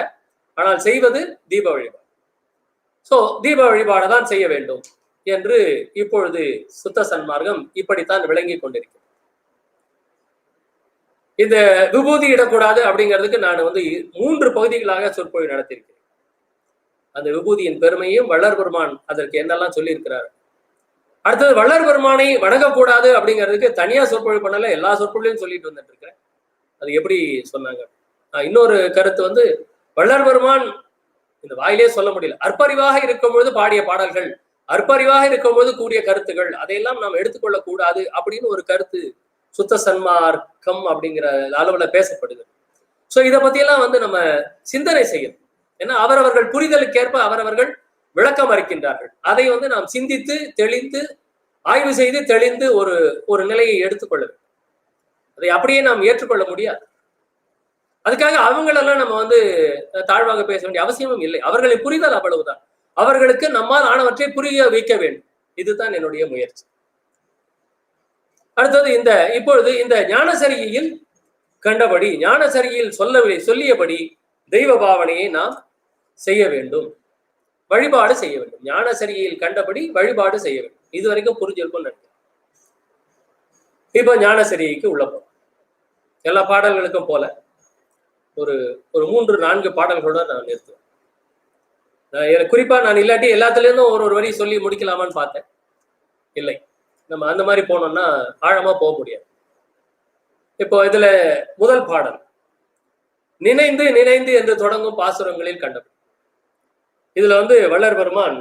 ஆனால் செய்வது தீப வழிபாடு. சோ தீப வழிபாடு தான் செய்ய வேண்டும் என்று இப்பொழுது சுத்த சன்மார்க்கம் இப்படித்தான் விளங்கி கொண்டிருக்கிறது. இந்த விபூதி இடக்கூடாது அப்படிங்கிறதுக்கு நான் வந்து 3 பகுதிகளாக சொற்பொழிவு நடத்தியிருக்கிறேன். அந்த விபூதியின் பெருமையும் வள்ளல் பெருமான் அதற்கு என்னெல்லாம் சொல்லி இருக்கிறார். அடுத்தது வள்ளல் பெருமானை வணங்கக்கூடாது அப்படிங்கிறதுக்கு தனியா சொற்பொழிவு பண்ணல, எல்லா சொற்பொழிவையும் சொல்லிட்டு வந்துட்டு இருக்கிறேன். அது எப்படி சொன்னாங்க. இன்னொரு கருத்து வந்து வள்ளல் பெருமான் இந்த வாயிலே சொல்ல முடியல, அற்பறிவாக இருக்கும் பொழுது பாடிய பாடல்கள், அற்பறிவாக இருக்கும் பொழுது கூடிய கருத்துகள், அதையெல்லாம் நாம் எடுத்துக்கொள்ள கூடாது அப்படின்னு ஒரு கருத்து சுத்த சன்மார்க்கம் அப்படிங்கிற அளவுல பேசப்படுது. சோ இதை பத்தியெல்லாம் வந்து நம்ம சிந்தனை செய்யணும். ஏன்னா அவரவர்கள் புரிதலுக்கேற்ப அவரவர்கள் விளக்கம் அளிக்கின்றார்கள். அதை வந்து நாம் சிந்தித்து தெளிந்து ஆய்வு செய்து தெளிந்து ஒரு நிலையை எடுத்துக்கொள்ள வேண்டும். அதை அப்படியே நாம் ஏற்றுக்கொள்ள முடியாது. அதுக்காக அவங்களெல்லாம் நம்ம வந்து தாழ்வாக பேச வேண்டிய அவசியமும் இல்லை. அவர்களின் புரிதல் அவ்வளவுதான். அவர்களுக்கு நம்மால் ஆனவற்றை புரிய வைக்க வேண்டும். இதுதான் என்னுடைய முயற்சி. அடுத்தது இப்பொழுது இந்த ஞானசரியில் கண்டபடி, ஞானசரியில் சொல்லியபடி தெய்வ பாவனையை நாம் செய்ய வேண்டும், வழிபாடு செய்ய வேண்டும். ஞானசரியில் கண்டபடி வழிபாடு செய்ய வேண்டும். இதுவரைக்கும் புரிஞ்சிருக்கும் நினைக்கிறேன். இப்ப ஞானசரிக்கு உள்ள போறோம். எல்லா பாடல்களுக்கும் போல ஒரு 3-4 பாடல்களோட நான் நிறுத்துவேன். குறிப்பா நான் இல்லாட்டி எல்லாத்துல இருந்தும் ஒரு வரி சொல்லி முடிக்கலாமான்னு பார்த்தேன். இல்லை, நம்ம அந்த மாதிரி போனோம்னா ஆழமா போக முடியாது. இப்போ இதுல முதல் பாடல் நினைந்து நினைந்து என்று தொடங்கும் பாசுரங்களில் கண்டபடி. இதுல வந்து வள்ளல் பெருமான்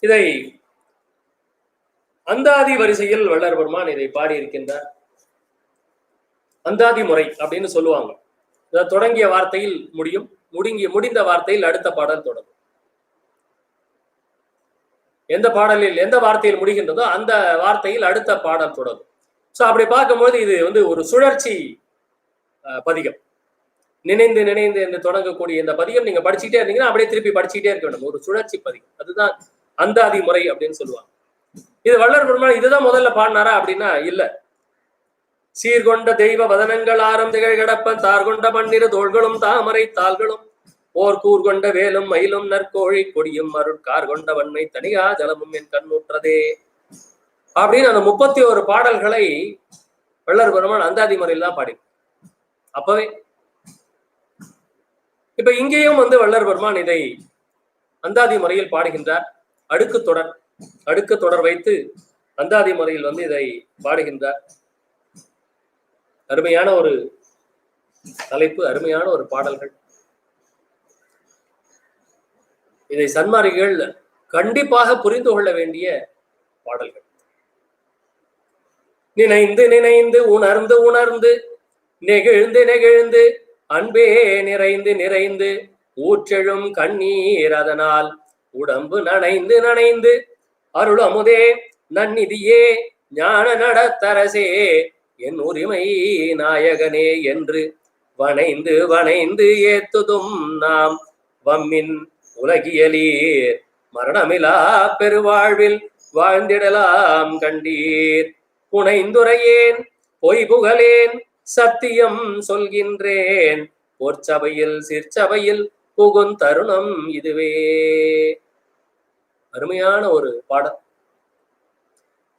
இதை அந்தாதி வரிசையில் வள்ளல் பெருமான் இதை பாடி இருக்கின்றார். அந்தாதி முறை அப்படின்னு சொல்லுவாங்க. தொடங்கிய வார்த்தையில் முடியும், முடிந்த வார்த்தையில் அடுத்த பாடல் தொடங்கும். எந்த வார்த்தையில் முடிகின்றதோ அந்த வார்த்தையில் அடுத்த பாடல் தொடங்கும். சோ அப்படி பார்க்கும்போது இது வந்து ஒரு சுழற்சி பதிகம். நினைந்து நினைந்து என்று தொடங்கக்கூடிய இந்த பதிகம் நீங்க படிச்சுட்டே இருந்தீங்கன்னா அப்படியே திருப்பி படிச்சுட்டே இருக்க வேண்டும். ஒரு சுழற்சி பதிகம், அதுதான் அந்தாதி முறை அப்படின்னு சொல்லுவாங்க. இது வள்ளல் பெருமான் இதுதான் முதல்ல பாடினாரா அப்படின்னா இல்ல. சீர்கொண்ட தெய்வ வதனங்கள் ஆரம் திகழ் கடப்பன் தார்கொண்ட பன்னிரு தோள்களும் தாமரை தாள்களும் ஓர் கூர்கொண்ட வேலும் மயிலும் நற்கோழி கொடியும் அருட்கார் கொண்ட வன்மை தனியா ஜலமும் என் கண்ணுற்றதே அப்படின்னு அந்த 31 பாடல்களை வள்ளல் பெருமான் அந்தாதி முறையில் தான் பாடி. அப்பவே இப்ப இங்கேயும் வந்து வள்ளல் பெருமான் இதை அந்தாதி முறையில் பாடுகின்றார். அடுக்கு தொடர் வைத்து அந்தாதி முறையில் வந்து இதை பாடுகின்றார். அருமையான ஒரு தலைப்பு, அருமையான ஒரு பாடல்கள். இதை சன்மார்க்கிகள் கண்டிப்பாக புரிந்து கொள்ள வேண்டிய பாடல்கள். நினைந்து நினைந்து உணர்ந்து உணர்ந்து நெகிழ்ந்து நெகிழ்ந்து அன்பே நிறைந்து நிறைந்து ஊற்றெழும் கண்ணீர் அதனால் உடம்பு நனைந்து நனைந்து அருள் அமுதே நன்னிதியே ஞான நடத்தரசே என் உரிமை நாயகனே என்று வணைந்து வணைந்து ஏத்துதும் நாம் வம்மின் உலகியலீர் மரணமிலா பெருவாழ்வில் வாழ்ந்திடலாம் கண்டீர். புனைந்துரையேன் பொய் புகழேன் சத்தியம் சொல்கின்றேன் பொற்சபையில் சிற்சபையில் புகுந் தருணம் இதுவே. அருமையான ஒரு பாடல்.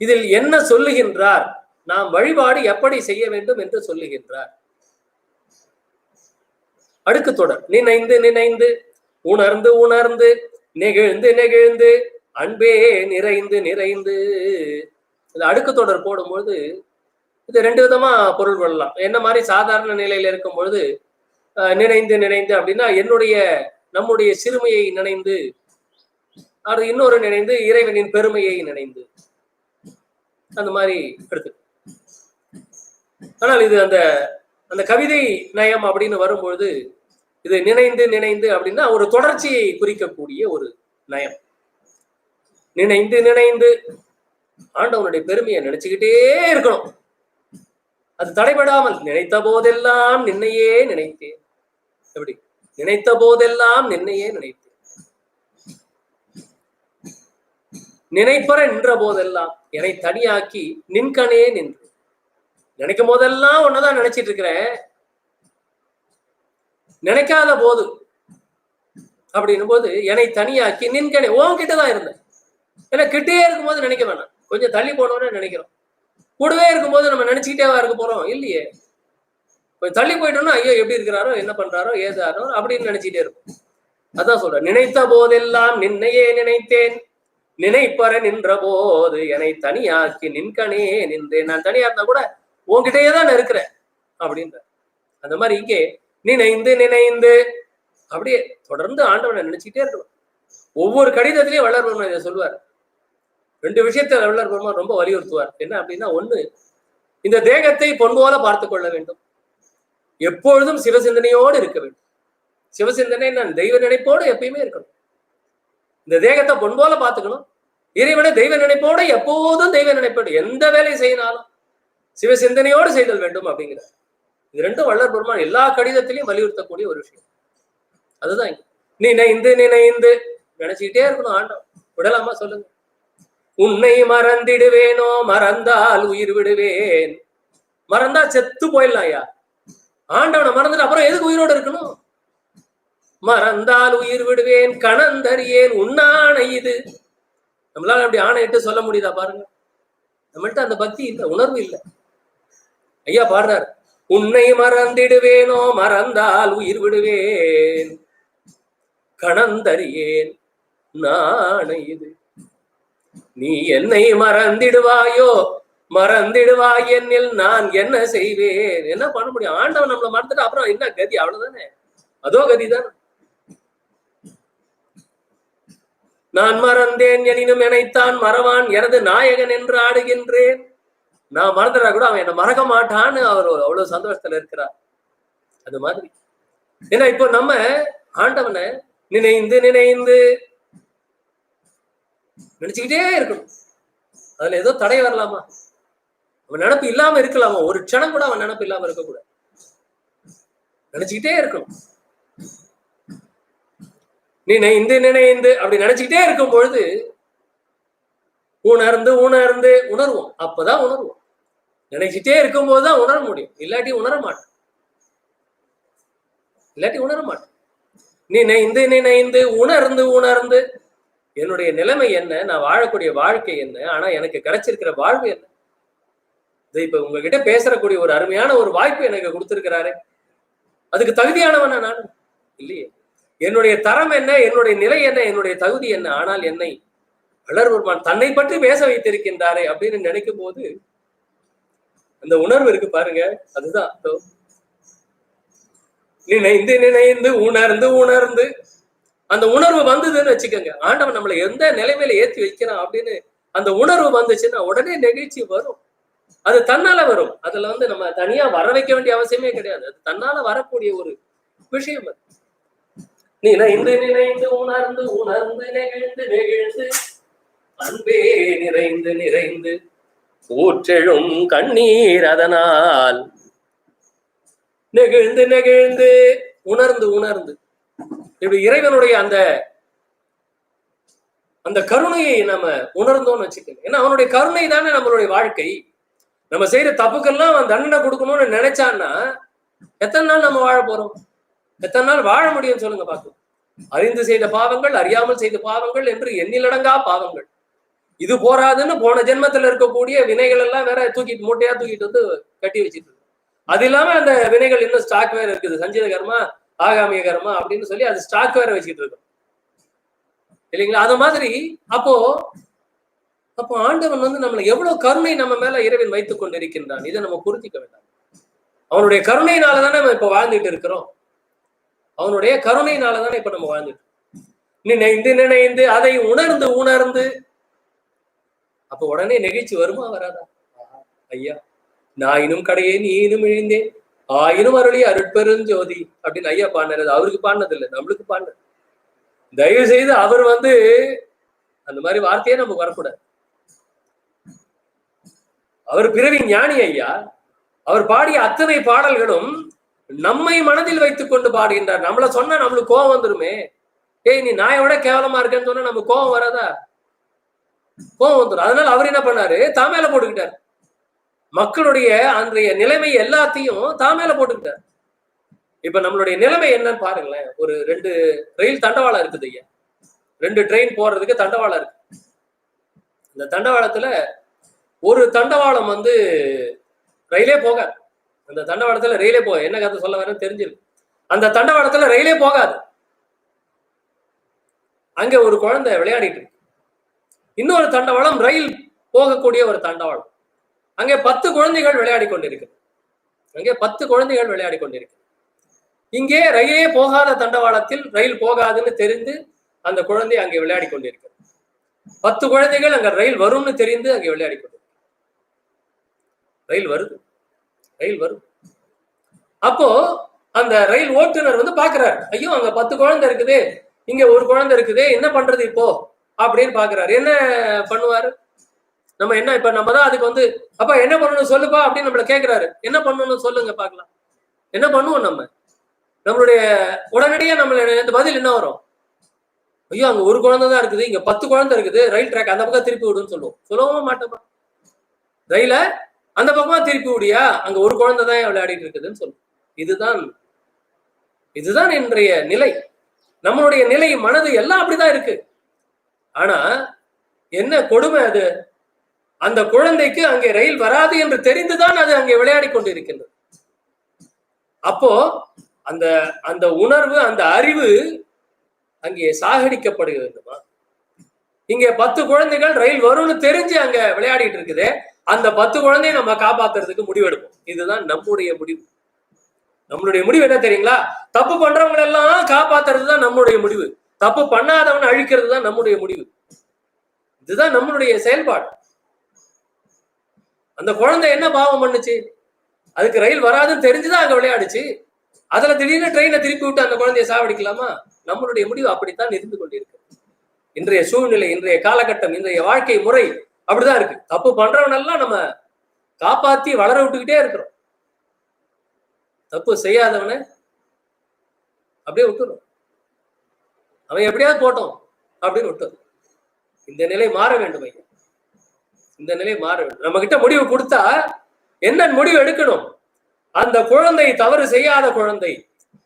இதில் என்ன சொல்லுகின்றார்? நாம் வழிபாடு எப்படி செய்ய வேண்டும் என்று சொல்லுகின்றார். அடுக்கு தொடர் நினைந்து நினைந்து உணர்ந்து உணர்ந்து நெகிழ்ந்து நெகிழ்ந்து அன்பே நிறைந்து நிறைந்து. இந்த அடுக்கு தொடர் போடும்பொழுது இது 2 விதமா பொருள் கொள்ளலாம். என்ன மாதிரி சாதாரண நிலையில இருக்கும் பொழுது நினைந்து நினைந்து அப்படின்னா நம்முடைய சிறுமையை நினைந்து, அது இன்னொரு நினைந்து இறைவனின் பெருமையை நினைந்து, அந்த மாதிரி எடுத்து. ஆனால் இது அந்த கவிதை நயம் அப்படின்னு வரும்பொழுது இது நினைந்து நினைந்து அப்படின்னா ஒரு தொடர்ச்சியை குறிக்கக்கூடிய ஒரு நயம். நினைந்து நினைந்து ஆண்டவனுடைய பெருமையை நினைச்சுக்கிட்டே இருக்கணும். அது தடைபடாமல் நினைத்த போதெல்லாம் நின்னையே நினைத்தேன். எப்படி? நினைத்த போதெல்லாம் நின்னையே நினைத்தேன். நினைப்பற நின்ற போதெல்லாம் என்னை தனியாக்கி நின்கணே நின்று. நினைக்கும் போதெல்லாம் ஒன்னதான் நினைச்சிட்டு இருக்கிறேன். நினைக்காத போது அப்படின்னும் போது என்னை தனியாக்கி நின்கணே, உன்கிட்டதான் இருந்தேன். ஏன்னா கிட்டே இருக்கும்போது நினைக்க வேணாம், கொஞ்சம் தள்ளி போனோன்னு நினைக்கிறோம். கூடவே இருக்கும்போது நம்ம நினைச்சுக்கிட்டேவா இருக்க போறோம்? இல்லையே. கொஞ்சம் தள்ளி போயிட்டோம்னா ஐயோ எப்படி இருக்கிறாரோ, என்ன பண்றாரோ, ஏதாரோ அப்படின்னு நினைச்சிட்டே இருக்கும். அதான் சொல்றேன், நினைத்த போதெல்லாம் நின்னையே நினைத்தேன், நினைப்பற நின்ற போது என்னை தனியாக்கி நின்கணே நின்றேன். நான் தனியா இருந்தா கூட உன்கிட்டயே தான் இருக்கிறேன் அப்படின்ற. அந்த மாதிரி இங்கே நினைந்து நினைந்து அப்படியே தொடர்ந்து ஆண்டவனை நினைச்சுக்கிட்டே இருக்கணும். ஒவ்வொரு கடிதத்திலையும் வள்ளல் பெருமான் இதை சொல்லுவார். 2 விஷயத்தை வள்ளல் பெருமான் ரொம்ப வலியுறுத்துவார். என்ன அப்படின்னா, ஒண்ணு, இந்த தேகத்தை பொன் போல பார்த்து கொள்ள வேண்டும், எப்பொழுதும் சிவசிந்தனையோடு இருக்க வேண்டும். சிவசிந்தனை நான் தெய்வ நினைப்போடு எப்பயுமே இருக்கணும். இந்த தேகத்தை பொன் போல பார்த்துக்கணும், இறைவனை தெய்வ நினைப்போடு எப்போதும் தெய்வ நினைப்போடு எந்த வேலையை செய்யினாலும் சிவசிந்தனையோடு செய்தல் வேண்டும் அப்படிங்கிறார். இது 2 வள்ளல் பெருமான் எல்லா கடிதத்திலையும் வலியுறுத்தக்கூடிய ஒரு விஷயம். அதுதான் நினைந்து நினைந்து நினைச்சுக்கிட்டே இருக்கணும். ஆண்டவன் விடலாமா சொல்லுங்க? உன்னை மறந்திடுவேனோ மறந்தால் உயிர் விடுவேன். மறந்தா செத்து போயிடலாம் ஐயா. ஆண்டவனை மறந்துட்டு அப்புறம் எதுக்கு உயிரோடு இருக்கணும்? மறந்தால் உயிர் விடுவேன் கணந்தறியேன் உன்னானை இது. நம்மளால அப்படி ஆணையிட்டு சொல்ல முடியுதா பாருங்க? நம்மள்ட்ட அந்த பக்தி இல்லை, உணர்வு இல்லை. ஐயா பாடுறார், உன்னை மறந்திடுவேனோ மறந்தால் உயிர் விடுவேன் கணந்தறியேன் நானை இது. நீ என்னை மறந்திடுவாயோ மறந்திடுவாய் என்னில் நான் என்ன செய்வேன்? என்ன பண்ண முடியும்? ஆண்டவன் நம்மளை மறந்துட்டு அப்புறம் என்ன கதி? அவ்வளவுதானே, அதோ கதிதான். நான் மறந்தேன் எனினும் எனைத்தான் மறவான் எனது நாயகன் என்று ஆடுகின்றேன். நான் மறந்துடா கூட அவன் என்னை மறக்க மாட்டான்னு அவர் அவ்வளவு சந்தோஷத்துல இருக்கிறார். அது மாதிரி ஏன்னா இப்போ நம்ம ஆண்டவனை நினைந்து நினைந்து நினைச்சுக்கிட்டே இருக்கணும். அதுல ஏதோ தடை வரலாமா? அவன் நினப்பு இல்லாம இருக்கலாமா? ஒரு க்ஷணம் கூட அவன் நினப்பு இல்லாம இருக்கக்கூடாது. நினைச்சுக்கிட்டே இருக்கணும். நினைந்து நினைந்து அப்படி நினைச்சுக்கிட்டே இருக்கும் பொழுது உணர்ந்து உணர்ந்து உணர்வோம். அப்பதான் உணர்வோம். நினைச்சுட்டே இருக்கும் போதுதான் உணர முடியும், இல்லாட்டி உணர மாட்டோம். நினைந்து நினைந்து உணர்ந்து உணர்ந்து என்னுடைய நிலைமை என்ன, நான் வாழக்கூடிய வாழ்க்கை என்ன, ஆனா எனக்கு கிடைச்சிருக்கிற வாழ்வு என்ன? இப்ப உங்ககிட்ட பேசக்கூடிய ஒரு அருமையான ஒரு வாய்ப்பு எனக்கு கொடுத்திருக்கிறாரு. அதுக்கு தகுதியானவனா நான் இல்லையே. என்னுடைய தரம் என்ன, என்னுடைய நிலை என்ன, என்னுடைய தகுதி என்ன? ஆனால் என்னை வள்ளல் பெருமான் தன்னை பற்றி பேச வைத்திருக்கின்றாரே அப்படின்னு நினைக்கும் போது அந்த உணர்வு இருக்கு பாருங்க, அதுதான். நினைந்து நினைந்து உணர்ந்து உணர்ந்து அந்த உணர்வு வந்ததுன்னு வச்சுக்கோங்க, ஆண்டவன் நம்மளை எந்த நிலைமையில ஏற்றி வைக்கிறான் அப்படின்னு அந்த உணர்வு வந்துச்சுன்னா உடனே நெகிழ்ச்சி வரும். அது தன்னால வரும். அதுல நம்ம தனியா வர வைக்க வேண்டிய அவசியமே கிடையாது. அது தன்னால வரக்கூடிய ஒரு விஷயம். அது நினைந்து நினைந்து உணர்ந்து உணர்ந்து நெகிழ்ந்து நெகிழ்ந்து அன்பே நிறைந்து நிறைந்து ஊற்றெழும் கண்ணீர் அதனால் நெகிழ்ந்து நெகிழ்ந்து உணர்ந்து உணர்ந்து இப்படி இறைவனுடைய அந்த அந்த கருணையை நம்ம உணர்ந்தோம்னு வச்சுக்கோங்க. ஏன்னா அவனுடைய கருணை தானே நம்மளுடைய வாழ்க்கை. நம்ம செய்யற தப்புக்கெல்லாம் அவன் தண்டனை கொடுக்கணும்னு நினைச்சான்னா எத்தனை நாள் நம்ம வாழ போறோம்? எத்தனை நாள் வாழ முடியும் சொல்லுங்க பார்க்கலாம். அறிந்து செய்த பாவங்கள், அறியாமல் செய்த பாவங்கள் என்று எண்ணிலடங்கா பாவங்கள். இது போராதுன்னு போன ஜென்மத்துல இருக்கக்கூடிய வினைகள் எல்லாம் வேற தூக்கிட்டு மூட்டையா தூக்கிட்டு வந்து கட்டி வச்சிட்டு இருக்கு. அது இல்லாம அந்த வினைகள் இன்னும் ஸ்டாக் வேற இருக்குது. சஞ்சித கர்மா, ஆகாமிய கர்மா அப்படின்னு சொல்லி அது ஸ்டாக் வேற வச்சுட்டு இருக்கோம் இல்லைங்களா? அது மாதிரி அப்போ ஆண்டவன் நம்மளை எவ்வளவு கருணை நம்ம மேல இறைவன் வைத்துக் கொண்டிருக்கின்றான். இதை நம்ம புரிஞ்சிக்க வேண்டாம். அவனுடைய கருணையினாலதானே நம்ம இப்ப வாழ்ந்துட்டு இருக்கிறோம். அவனுடைய கருணையினாலதானே இப்ப நம்ம வாழ்ந்துட்டு நினைந்து நினைந்து அதை உணர்ந்து உணர்ந்து அப்ப உடனே நெகிழ்ச்சி வருமா வராதா? ஐயா நாயினும் கடையே நீனும் இழிந்தேன் ஆயினும் அருளி அருட்பெருஞ்சோதி அப்படின்னு ஐயா பாடினது. அவருக்கு பாடினது இல்லை, நம்மளுக்கு பாடினது. தயவு செய்து அவர் அந்த மாதிரி வார்த்தையே நமக்கு வரக்கூடாது. அவர் பிறவி ஞானி ஐயா. அவர் பாடிய அத்தனை பாடல்களும் நம்மை மனதில் வைத்துக் கொண்டு பாடுகின்றார். நம்மள சொன்னா நம்மளுக்கு கோபம் வந்துருமே. ஏய் நீ நாயை விட கேவலமா இருக்கேன்னு சொன்னா நமக்கு கோபம் வராதா? கோபம் வந்துடும். அதனால அவர் என்ன பண்ணாரு, தான் மேல போட்டுக்கிட்டார். மக்களுடைய அன்றைய நிலைமை எல்லாத்தையும் தான் மேல போட்டுக்கிட்டார். இப்ப நம்மளுடைய நிலைமை என்னன்னு பாருங்களேன். ஒரு 2 ரயில் தண்டவாளம் இருக்குது ஐயா. 2 ட்ரெயின் போறதுக்கு தண்டவாளம் இருக்கு. இந்த தண்டவாளத்துல ஒரு தண்டவாளம் வந்து ரயிலே போகாது. அந்த தண்டவாளத்துல ரயிலே போகாது. என்ன கதை சொல்ல வரேன்னு தெரிஞ்சிருக்கு. அந்த தண்டவாளத்துல ரயிலே போகாது. அங்க ஒரு குழந்தை விளையாடிட்டு இருக்கு. இன்னொரு தண்டவாளம் ரயில் போகக்கூடிய ஒரு தண்டவாளம். அங்கே 10 குழந்தைகள் விளையாடி கொண்டிருக்கு. அங்கே 10 குழந்தைகள் விளையாடி கொண்டிருக்கு. இங்கே ரயிலே போகாத தண்டவாளத்தில் ரயில் போகாதுன்னு தெரிந்து அந்த குழந்தை அங்கே விளையாடி கொண்டிருக்கு. 10 குழந்தைகள் அங்க ரயில் வரும்னு தெரிந்து அங்கே விளையாடி கொண்டிருக்கு. ரயில் வருது, ரயில் வருது. அப்போ அந்த ரயில் ஓட்டுநர் வந்து பாக்குறாரு, ஐயோ அங்க 10 குழந்தை இருக்குது, இங்க ஒரு குழந்தை இருக்குது, என்ன பண்றது இப்போ அப்படின்னு பாக்குறாரு. என்ன பண்ணுவாரு? நம்ம என்ன இப்ப நம்ம தான் அதுக்கு வந்து அப்பா என்ன பண்ணணும் சொல்லுப்பா அப்படின்னு நம்மள கேட்கிறாரு. என்ன பண்ணணும்னு சொல்லுங்க பாக்கலாம். என்ன பண்ணுவோம் நம்ம? நம்மளுடைய உடனடியா நம்மள இந்த பதில் என்ன வரும்? ஐயோ அங்க ஒரு குழந்தை தான் இருக்குது, இங்க 10 குழந்தை இருக்குது, ரயில் ட்ராக் அந்த பக்கம் திருப்பி விடுன்னு சொல்லுவோம். சொல்லவும் மாட்டோமா? ரயில அந்த பக்கமா திருப்பி விடியா, அங்க ஒரு குழந்தை தான் விளையாடிட்டு இருக்குதுன்னு சொல்லுவோம். இதுதான் இன்றைய நிலை. நம்மளுடைய நிலை, மனது எல்லாம் அப்படிதான் இருக்கு. ஆனா என்ன கொடுமை அது, அந்த குழந்தைக்கு அங்கே ரயில் வராது என்று தெரிந்துதான் அது அங்கே விளையாடி கொண்டிருக்கின்றது. அப்போ அந்த அந்த உணர்வு, அந்த அறிவு அங்கே சாகடிக்கப்பட வேண்டுமா? இங்க 10 குழந்தைகள் ரயில் வரும்னு தெரிஞ்சு அங்க விளையாடிட்டு இருக்குது. அந்த 10 குழந்தையை நம்ம காப்பாத்துறதுக்கு முடிவெடுப்போம். இதுதான் நம்முடைய முடிவு. நம்மளுடைய முடிவு என்ன தெரியுங்களா? தப்பு பண்றவங்க எல்லாம் காப்பாத்துறது தான் நம்முடைய முடிவு. தப்பு பண்ணாதவனை அழிக்கிறது தான் நம்முடைய முடிவு. இதுதான் நம்மளுடைய செயல்பாடு. அந்த குழந்தை என்ன பாவம் பண்ணுச்சு? அதுக்கு ரயில் வராதுன்னு தெரிஞ்சுதான் அங்க விளையாடுச்சு. அதுல திடீர்னு ட்ரெயினை திருப்பி விட்டு அந்த குழந்தைய சாவடிக்கலாமா? நம்மளுடைய முடிவு அப்படித்தான் இருந்து கொண்டிருக்கு. இன்றைய சூழ்நிலை, இன்றைய காலகட்டம், இன்றைய வாழ்க்கை முறை அப்படிதான் இருக்கு. தப்பு பண்றவனெல்லாம் நம்ம காப்பாத்தி வளர விட்டுக்கிட்டே இருக்கிறோம். தப்பு செய்யாதவனை அப்படியே விட்டுரும். அவன் எப்படியாவது போட்டோம் அப்படின்னு விட்டுரும். இந்த நிலை மாற வேண்டும் ஐயா. இந்த நிலை மாற வேண்டும். நம்ம கிட்ட முடிவு கொடுத்தா என்ன முடிவு எடுக்கணும்? அந்த குழந்தை தவறு செய்யாத குழந்தை,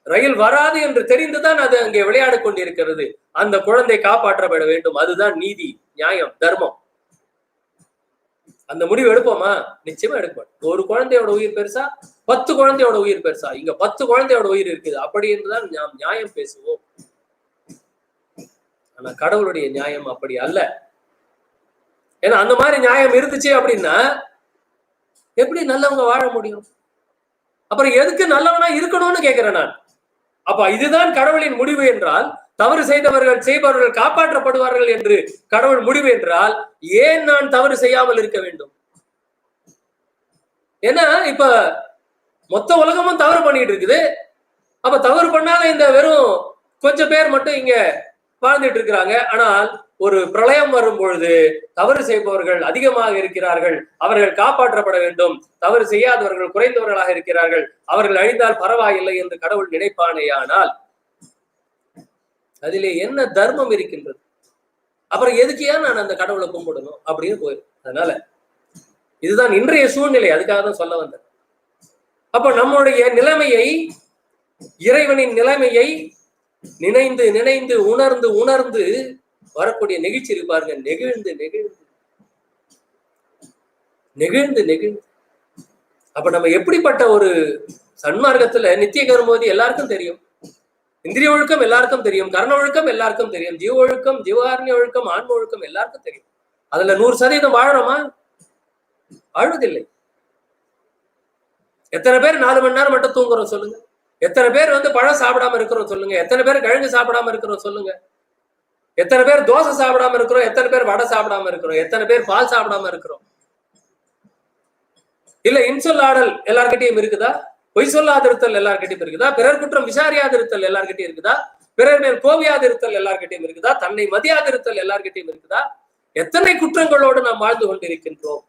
ரயில் வராது என்று தெரிந்துதான் அது அங்கே விளையாடி கொண்டிருக்கிறது. அந்த குழந்தை காப்பாற்றப்பட வேண்டும். அதுதான் நீதி, நியாயம், தர்மம். அந்த முடிவு எடுப்போமா? நிச்சயமா எடுப்போம். ஒரு குழந்தையோட உயிர் பெருசா, 10 குழந்தையோட உயிர் பெருசா? இங்க 10 குழந்தையோட உயிர் இருக்குது. அப்படி என்றுதான் நாம் நியாயம் பேசுவோம். ஆனா கடவுளுடைய நியாயம் அப்படி அல்ல. ஏன்னா அந்த மாதிரி நியாயம் இருந்துச்சு அப்படின்னா எப்படி நல்லவங்க வாழ முடியும்? அப்புறம் எதுக்கு நல்லவனா இருக்கணும்னு கேட்கிறேன் நான். அப்ப இதுதான் கடவுளின் முடிவு என்றால், தவறு செய்பவர்கள் காப்பாற்றப்படுவார்கள் என்று கடவுள் முடிவு என்றால், ஏன் நான் தவறு செய்யாமல் இருக்க வேண்டும்? ஏன்னா இப்ப மொத்த உலகமும் தவறு பண்ணிட்டு இருக்குது. அப்ப தவறு பண்ணால இந்த வெறும் கொஞ்சம் பேர் மட்டும் இங்க வாழ்ந்துட்டு இருக்கிறாங்க. ஆனால் ஒரு பிரளயம் வரும் பொழுது தவறு செய்பவர்கள் அதிகமாக இருக்கிறார்கள், அவர்கள் காப்பாற்றப்பட வேண்டும். தவறு செய்யாதவர்கள் குறைந்தவர்களாக இருக்கிறார்கள், அவர்கள் அழிந்தால் பரவாயில்லை என்று கடவுள் நினைப்பானேயானால் அதிலே என்ன தர்மம் இருக்கின்றது? அப்புறம் எதுக்கு ஏன் நான் அந்த கடவுளை கும்பிடணும் அப்படின்னு போயிடும். அதனால இதுதான் இன்றைய சூழ்நிலை. அதுக்காக தான் சொல்ல வந்தேன். அப்ப நம்முடைய நிலைமையை, இறைவனின் நிலைமையை நினைந்து நினைந்து உணர்ந்து உணர்ந்து வரக்கூடிய நெகிழ்ச்சி இருப்பாருங்க. நெகிழ்ந்து நெகிழ்ந்து நெகிழ்ந்து நெகிழ்ந்து. அப்ப நம்ம எப்படிப்பட்ட ஒரு சன்மார்க்கத்துல நித்திய கருமோதி எல்லாருக்கும் தெரியும். இந்திரிய ஒழுக்கம் எல்லாருக்கும் தெரியும். கரண ஒழுக்கம் எல்லாருக்கும் தெரியும். ஜீவ ஒழுக்கம், ஜீவகாரண்ய ஒழுக்கம், ஆன்ம ஒழுக்கம் எல்லாருக்கும் தெரியும். அதுல 100% வாழறோமா? வாழ்வதில்லை. எத்தனை பேர் 4 மணி நேரம் மட்டும் தூங்குறோம் சொல்லுங்க? எத்தனை பேர் பழம் சாப்பிடாம இருக்கிறோம் சொல்லுங்க? எத்தனை பேர் கிழங்கு சாப்பிடாம இருக்கிறோம் சொல்லுங்க? எத்தனை பேர் தோசை சாப்பிடாம இருக்கிறோம்? எத்தனை பேர் வடை சாப்பிடாம இருக்கிறோம்? எத்தனை பேர் பால் சாப்பிடாம இருக்கிறோம்? இல்ல இன்சொல்லாடல் எல்லார்கிட்டையும் இருக்குதா? பொய் சொல்லாதிருத்தல் எல்லார்கிட்டையும் இருக்குதா? பிறர் குற்றம் விசாரியாதிருத்தல் எல்லார்கிட்டையும் இருக்குதா? பிறர் மேல் கோவியாதிருத்தல் எல்லார்கிட்டையும் இருக்குதா? தன்னை மதியாதிருத்தல் எல்லார்கிட்டையும் இருக்குதா? எத்தனை குற்றங்களோடு நாம் வாழ்ந்து கொண்டிருக்கின்றோம்.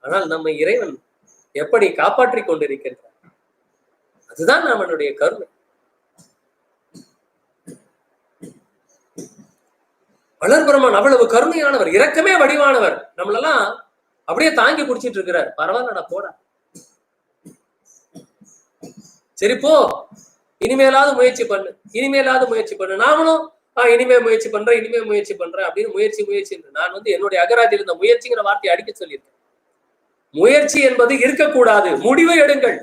ஆனால் நம்மை இறைவன் எப்படி காப்பாற்றி கொண்டிருக்கின்றார்? அதுதான் நம்மளுடைய கருணை. வள்ளல் பெருமான் அவ்வளவு கருணையானவர், இரக்கமே வடிவானவர். நம்மளெல்லாம் அப்படியே தாங்கி குடிச்சிட்டு இருக்கிறார். பரவாயில்லடா போடா, சரி போ, இனிமேலாவது முயற்சி பண்ணு, இனிமேலாவது முயற்சி பண்ணு. நாமளும் இனிமே முயற்சி பண்றேன் அப்படின்னு முயற்சி. நான் என்னுடைய அகராதியில் இந்த முயற்சிங்கிற வார்த்தையை அடிக்க சொல்லியிருக்கேன். முயற்சி என்பது இருக்கக்கூடாது, முடிவு எடுங்கள்.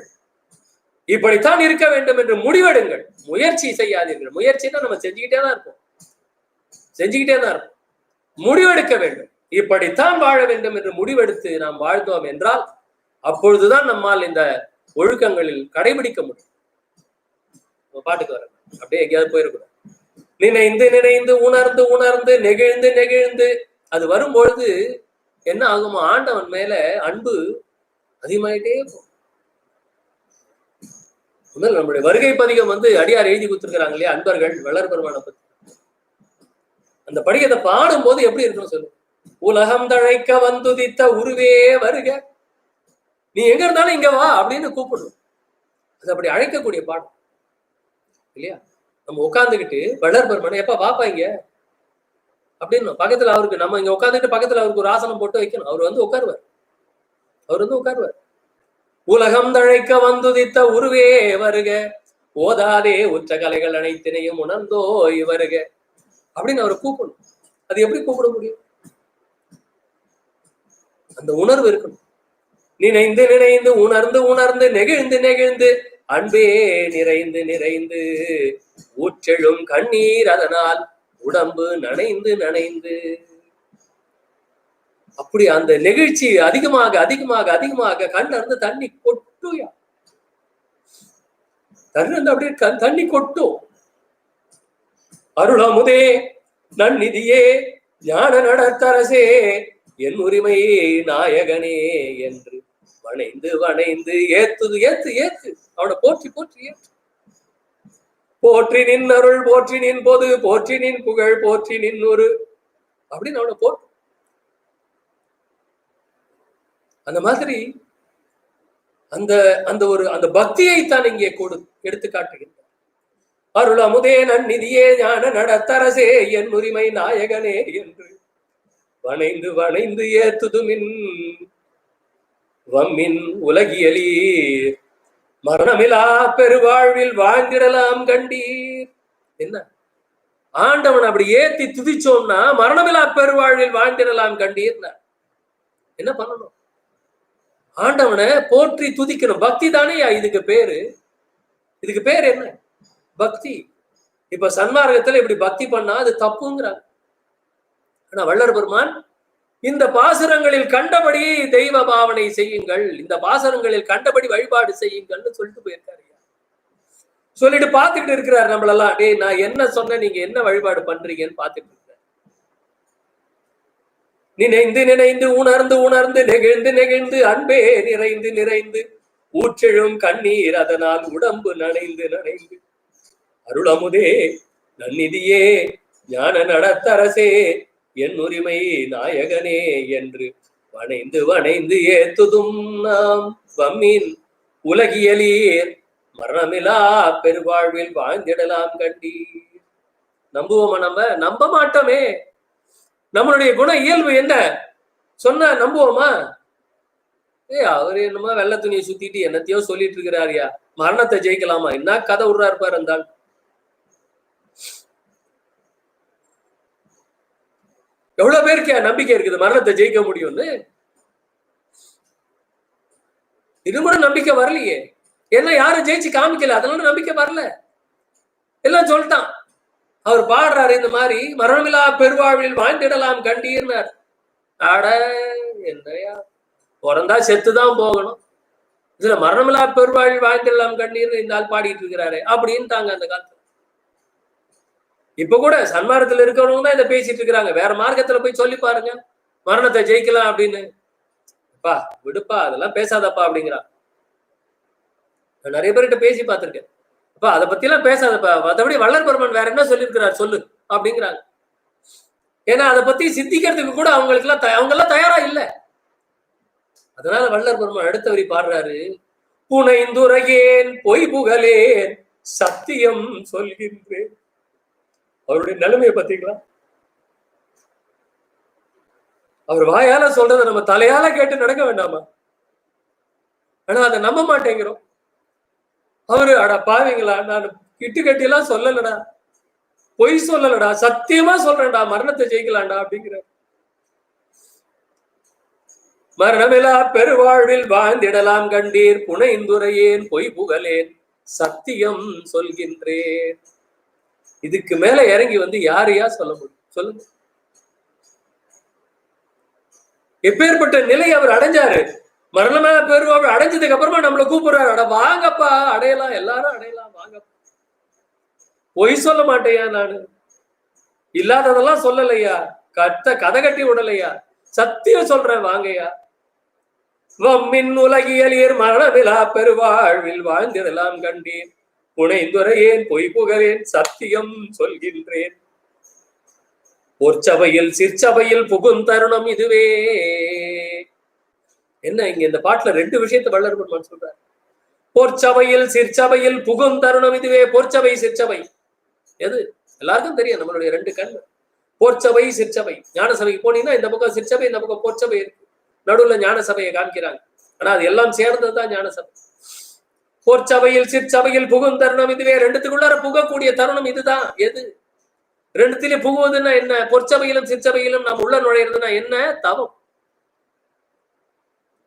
இப்படித்தான் இருக்க வேண்டும் என்று முடிவெடுங்கள், முயற்சி செய்யாதீர்கள். முயற்சினா நம்ம செஞ்சுக்கிட்டே தான் இருப்போம். முடிவெடுக்க வேண்டும். இப்படித்தான் வாழ வேண்டும் என்று முடிவெடுத்து நாம் வாழ்ந்தோம் என்றால் அப்பொழுதுதான் நம்மால் இந்த ஒழுக்கங்களில் கடைபிடிக்க முடியும். பாட்டுக்கு வர அப்படியே எங்கேயாவது போயிருக்கணும். நினைந்து உணர்ந்து நெகிழ்ந்து அது வரும்பொழுது என்ன ஆகுமோ, ஆண்டவன் மேல அன்பு அதிகமாயிட்டே போகும். நம்முடைய வருகை பதிகம் அடியார் எழுதி கொடுத்திருக்கிறாங்க இல்லையா, அன்பர்கள் வள்ளல் பெருமானை பத்தி. அந்த படிகத்தை பாடும் போது எப்படி இருக்கணும் சொல்லு. உலகம் தழைக்க வந்துதித்த உருவே வருக, நீ எங்க இருந்தாலும் இங்க வா அப்படின்னு கூப்பிடணும். அது அப்படி அழைக்கக்கூடிய பாடம் இல்லையா. நம்ம உட்காந்துக்கிட்டு வள்ளல் பெருமானை எப்ப வாப்பா இங்க அப்படின்னு பக்கத்துல அவருக்கு, நம்ம இங்க உட்காந்துட்டு பக்கத்துல அவருக்கு ஒரு ஆசனம் போட்டு வைக்கணும். அவர் உட்காருவார். உலகம் தழைக்க வந்துதித்த உருவே வருக, ஓதாதே உச்ச கலைகள் அனைத்தினையும் உணர்ந்தோ வருக அப்படின்னு அவரை கூப்பிடணும். அது எப்படி கூப்பிட முடியும்? அந்த உணர்வு இருக்கணும். நினைந்து உணர்ந்து நெகிழ்ந்து அன்பே நிறைந்து ஊற்றெழும் கண்ணீர் அதனால் உடம்பு நனைந்து அப்படி அந்த நெகிழ்ச்சி அதிகமாக கண்ணிருந்து தண்ணி கொட்டுயா, அப்படியே தண்ணி கொட்டும். அருளமுதே நன்னிதியே ஞான நடத்தரசே என் உரிமை நாயகனே என்று வணைந்து ஏத்து அவனை போற்றி ஏத்து. போற்றி நின் அருள், போற்றி நின் பொது, போற்றி நின் புகழ், போற்றி நின் ஒரு அப்படின்னு அவனை போட்டு. அந்த மாதிரி அந்த பக்தியை தான் இங்கே எடுத்து காட்டுகின்றார். அருள் அமுதே நன்னிதியே ஞான நடத்தரசே என் உரிமை நாயகனே என்று வணைந்து ஏத்துதுமின் வம்மின் உலகியலீர் மரணமிலா பெருவாழ்வில் வாழ்ந்திடலாம் கண்டீர். என்ன ஆண்டவன் அப்படி ஏத்தி துதிச்சோம்னா மரணமிலா பெருவாழ்வில் வாழ்ந்திடலாம் கண்டீர். என்ன பண்ணணும்? ஆண்டவனை போற்றி துதிக்கணும். பக்தி தானே இதுக்கு பேரு. இதுக்கு பேர் என்ன? பக்தி. இப்ப சன்மார்க்கத்துல இப்படி பக்தி பண்ணா அது தப்புங்கிறாங்க. ஆனா வள்ளல் பெருமான் இந்த பாசுரங்களில் கண்டபடி தெய்வ பாவனை செய்யுங்கள், இந்த பாசுரங்களில் கண்டபடி வழிபாடு செய்யுங்கள்னு சொல்லிட்டு போயிருக்காரு. சொல்லிட்டு பாத்துக்கிட்டு இருக்கிறார் நம்மளெல்லாம். டேய், நான் என்ன சொன்ன, நீங்க என்ன வழிபாடு பண்றீங்கன்னு பாத்துட்டு இருக்க. நினைந்து உணர்ந்து நெகிழ்ந்து அன்பே நிறைந்து ஊற்றெழும் கண்ணீர் அதனால் உடம்பு நனைந்து அருளமுதே நன்னிதியே ஞான நடத்தரசே என் உரிமை நாயகனே என்று வணைந்து ஏத்துதும் நாம் வம்மின் உலகியலீர் மரணமிலா பெருவாழ்வில் வாழ்ந்திடலாம் கண்டீர். நம்புவோமா? நம்ம நம்ப மாட்டோமே. நம்மளுடைய குண இயல்பு என்ன சொன்ன நம்புவோமா? அவரு என்னமோ வெள்ள துணியை சுத்திட்டு என்னத்தையோ சொல்லிட்டு இருக்கிறாரியா, மரணத்தை ஜெயிக்கலாமா? என்ன கதை விடுறா இருப்பார் இருந்தால். எவ்வளவு பேருக்கு நம்பிக்கை இருக்குது மரணத்தை ஜெயிக்க முடியும்னு? இது கூட நம்பிக்கை வரலையே. என்ன யாரும் ஜெயிச்சு காமிக்கல, அதனால நம்பிக்கை வரல. எல்லாம் சொல்லிட்டான். அவர் பாடுறாரு இந்த மாதிரி, மரணமிலா பெருவாழ்வில் வாழ்ந்திடலாம் கண்டீர்னார். ஆட என்னையா, பிறந்தா செத்துதான் போகணும், இதுல மரணமிலா பெருவாழ்வில் வாழ்ந்திடலாம் கண்டீர்னு இந்த ஆள் பாடிட்டு இருக்கிறாரு அப்படின்ட்டாங்க அந்த காலத்துல. இப்ப கூட சன்மார்க்கத்துல இருக்கிறவங்க தான் இதை பேசிட்டு இருக்கிறாங்க. வேற மார்க்கத்துல போய் சொல்லி பாருங்க, மரணத்தை ஜெயிக்கலாம் அப்படின்னு. அப்பா விடுப்பா, அதெல்லாம் பேசாதப்பா அப்படிங்கிறான். நான் நிறைய பேர்கிட்ட பேசி பார்த்திருக்கேன். அப்பா அதை பத்தி எல்லாம் பேசாதப்பா, மற்றபடி வள்ளல் பெருமான் வேற என்ன சொல்லியிருக்கிறார் சொல்லு அப்படிங்கிறாங்க. ஏன்னா அதை பத்தி சிந்திக்கிறதுக்கு கூட அவங்க எல்லாம் தயாரா இல்லை. அதனால வள்ளல் பெருமான் அடுத்த வரி பாடுறாரு, புனைந்துரையேன் பொய் புகழேன் சத்தியம் சொல்கின்றேன். அவருடைய நிலைமையை பார்த்தீங்களா? அவர் வாயால சொல்றதை நம்ம தலையால கேட்டு நடக்க வேண்டாமா? ஆனா அதை நம்ப மாட்டேங்கிறோம். அவரு அட பாவீங்களா, நான் கிட்டு கட்டி எல்லாம் சொல்லலடா, பொய் சொல்லலடா, சத்தியமா சொல்றேன்டா, மரணத்தை ஜெயிக்கலாம்டா அப்படிங்கிற. மரணமிலா பெருவாழ்வில் வாழ்ந்திடலாம் கண்டீர், புனைந்துரையேன் பொய் புகழேன் சத்தியம் சொல்கின்றேன். இதுக்கு மேல இறங்கி வந்து யாரையா சொல்ல முடியும் சொல்லுங்க? எப்பேற்பட்ட நிலை அவர் அடைஞ்சாரு. மரணமிலா பெருவாழ்வு அடைஞ்சதுக்கு அப்புறமா நம்மளை கூப்பிடுறாரு, அட வாங்கப்பா அடையலாம், எல்லாரும் அடையலாம் வாங்க. பொய் சொல்ல மாட்டேயா, நானு இல்லாததெல்லாம் சொல்லலையா, கதை கட்டி விடலையா, சத்தியம் சொல்றேன் வாங்கய்யா. வம்மின் உலகியலீர் மரணமிலா பெருவாழ்வில் வாழ்ந்திடலாம் கண்டீர், புனைந்துரையேன் பொய் புகழேன் சத்தியம் சொல்கின்றேன். பொற்சபையில் சிற்சபையில் புகுந்தருணம் இதுவே. என்ன இங்க இந்த பாட்டுல ரெண்டு விஷயத்தை வள்ளல் பெருமான் சொல்றார். பொற்சபையில் சிற்சபையில் புகுந்தருணம் இதுவே. பொற்சபை சிற்சபை எது எல்லாருக்கும் தெரியும், நம்மளுடைய ரெண்டு கண். பொற்சபை சிற்சபை. ஞான சபைக்கு போனீங்கன்னா இந்த பக்கம் சிற்சபை, இந்த பக்கம் பொற்சபை இருக்கு, நடுவுல ஞான சபையை காமிக்கிறாங்க. ஆனா அது எல்லாம் சேர்ந்ததுதான் ஞான சபை. பொற்சபையில் சிற்சபையில் புகுந்தருணம் இதுவே. ரெண்டுத்துக்குள்ளார புகக்கூடிய தருணம் இதுதான். எது ரெண்டுத்திலே புகுவதுன்னா என்ன? பொற்சபையிலும் சிற்சபையிலும் நாம் உள்ள நுழையிறதுன்னா என்ன? தவம்.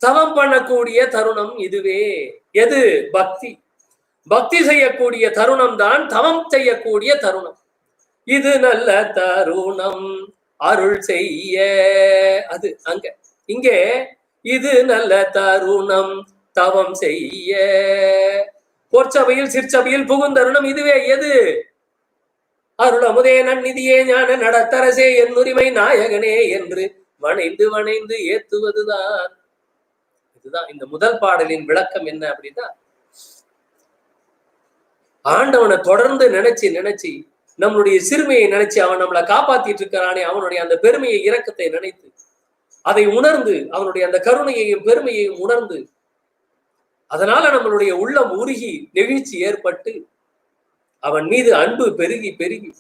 தவம் பண்ணக்கூடிய தருணம் இதுவே. எது? பக்தி. பக்தி செய்யக்கூடிய தருணம் தான் தவம் செய்யக்கூடிய தருணம். இது நல்ல தருணம் அருள் செய்ய. அது அங்க. இங்கே இது நல்ல தருணம் தவம் செய்ய. பொற்சபையில் சிற்சபையில் புகுந்தருணம் இதுவே. எது? அருள் அமுதே நன்னிதியே ஞான நடத்தரசே என் உரிமை நாயகனே என்று வணைந்து வணைந்து ஏத்துவதுதான். இதுதான் இந்த முதல் பாடலின் விளக்கம். என்ன அப்படின்னா, ஆண்டவனை தொடர்ந்து நினைச்சு நினைச்சு, நம்மளுடைய சிறுமையை நினைச்சு, அவன் நம்மளை காப்பாத்திட்டு இருக்கிறானே, அவனுடைய அந்த பெருமையை இரக்கத்தை நினைத்து, அதை உணர்ந்து, அவனுடைய அந்த கருணையையும் பெருமையையும் உணர்ந்து, அதனால நம்மளுடைய உள்ளம் உருகி நெகிழ்ச்சி ஏற்பட்டு, அவன் மீது அன்பு பெருகி பெருகி,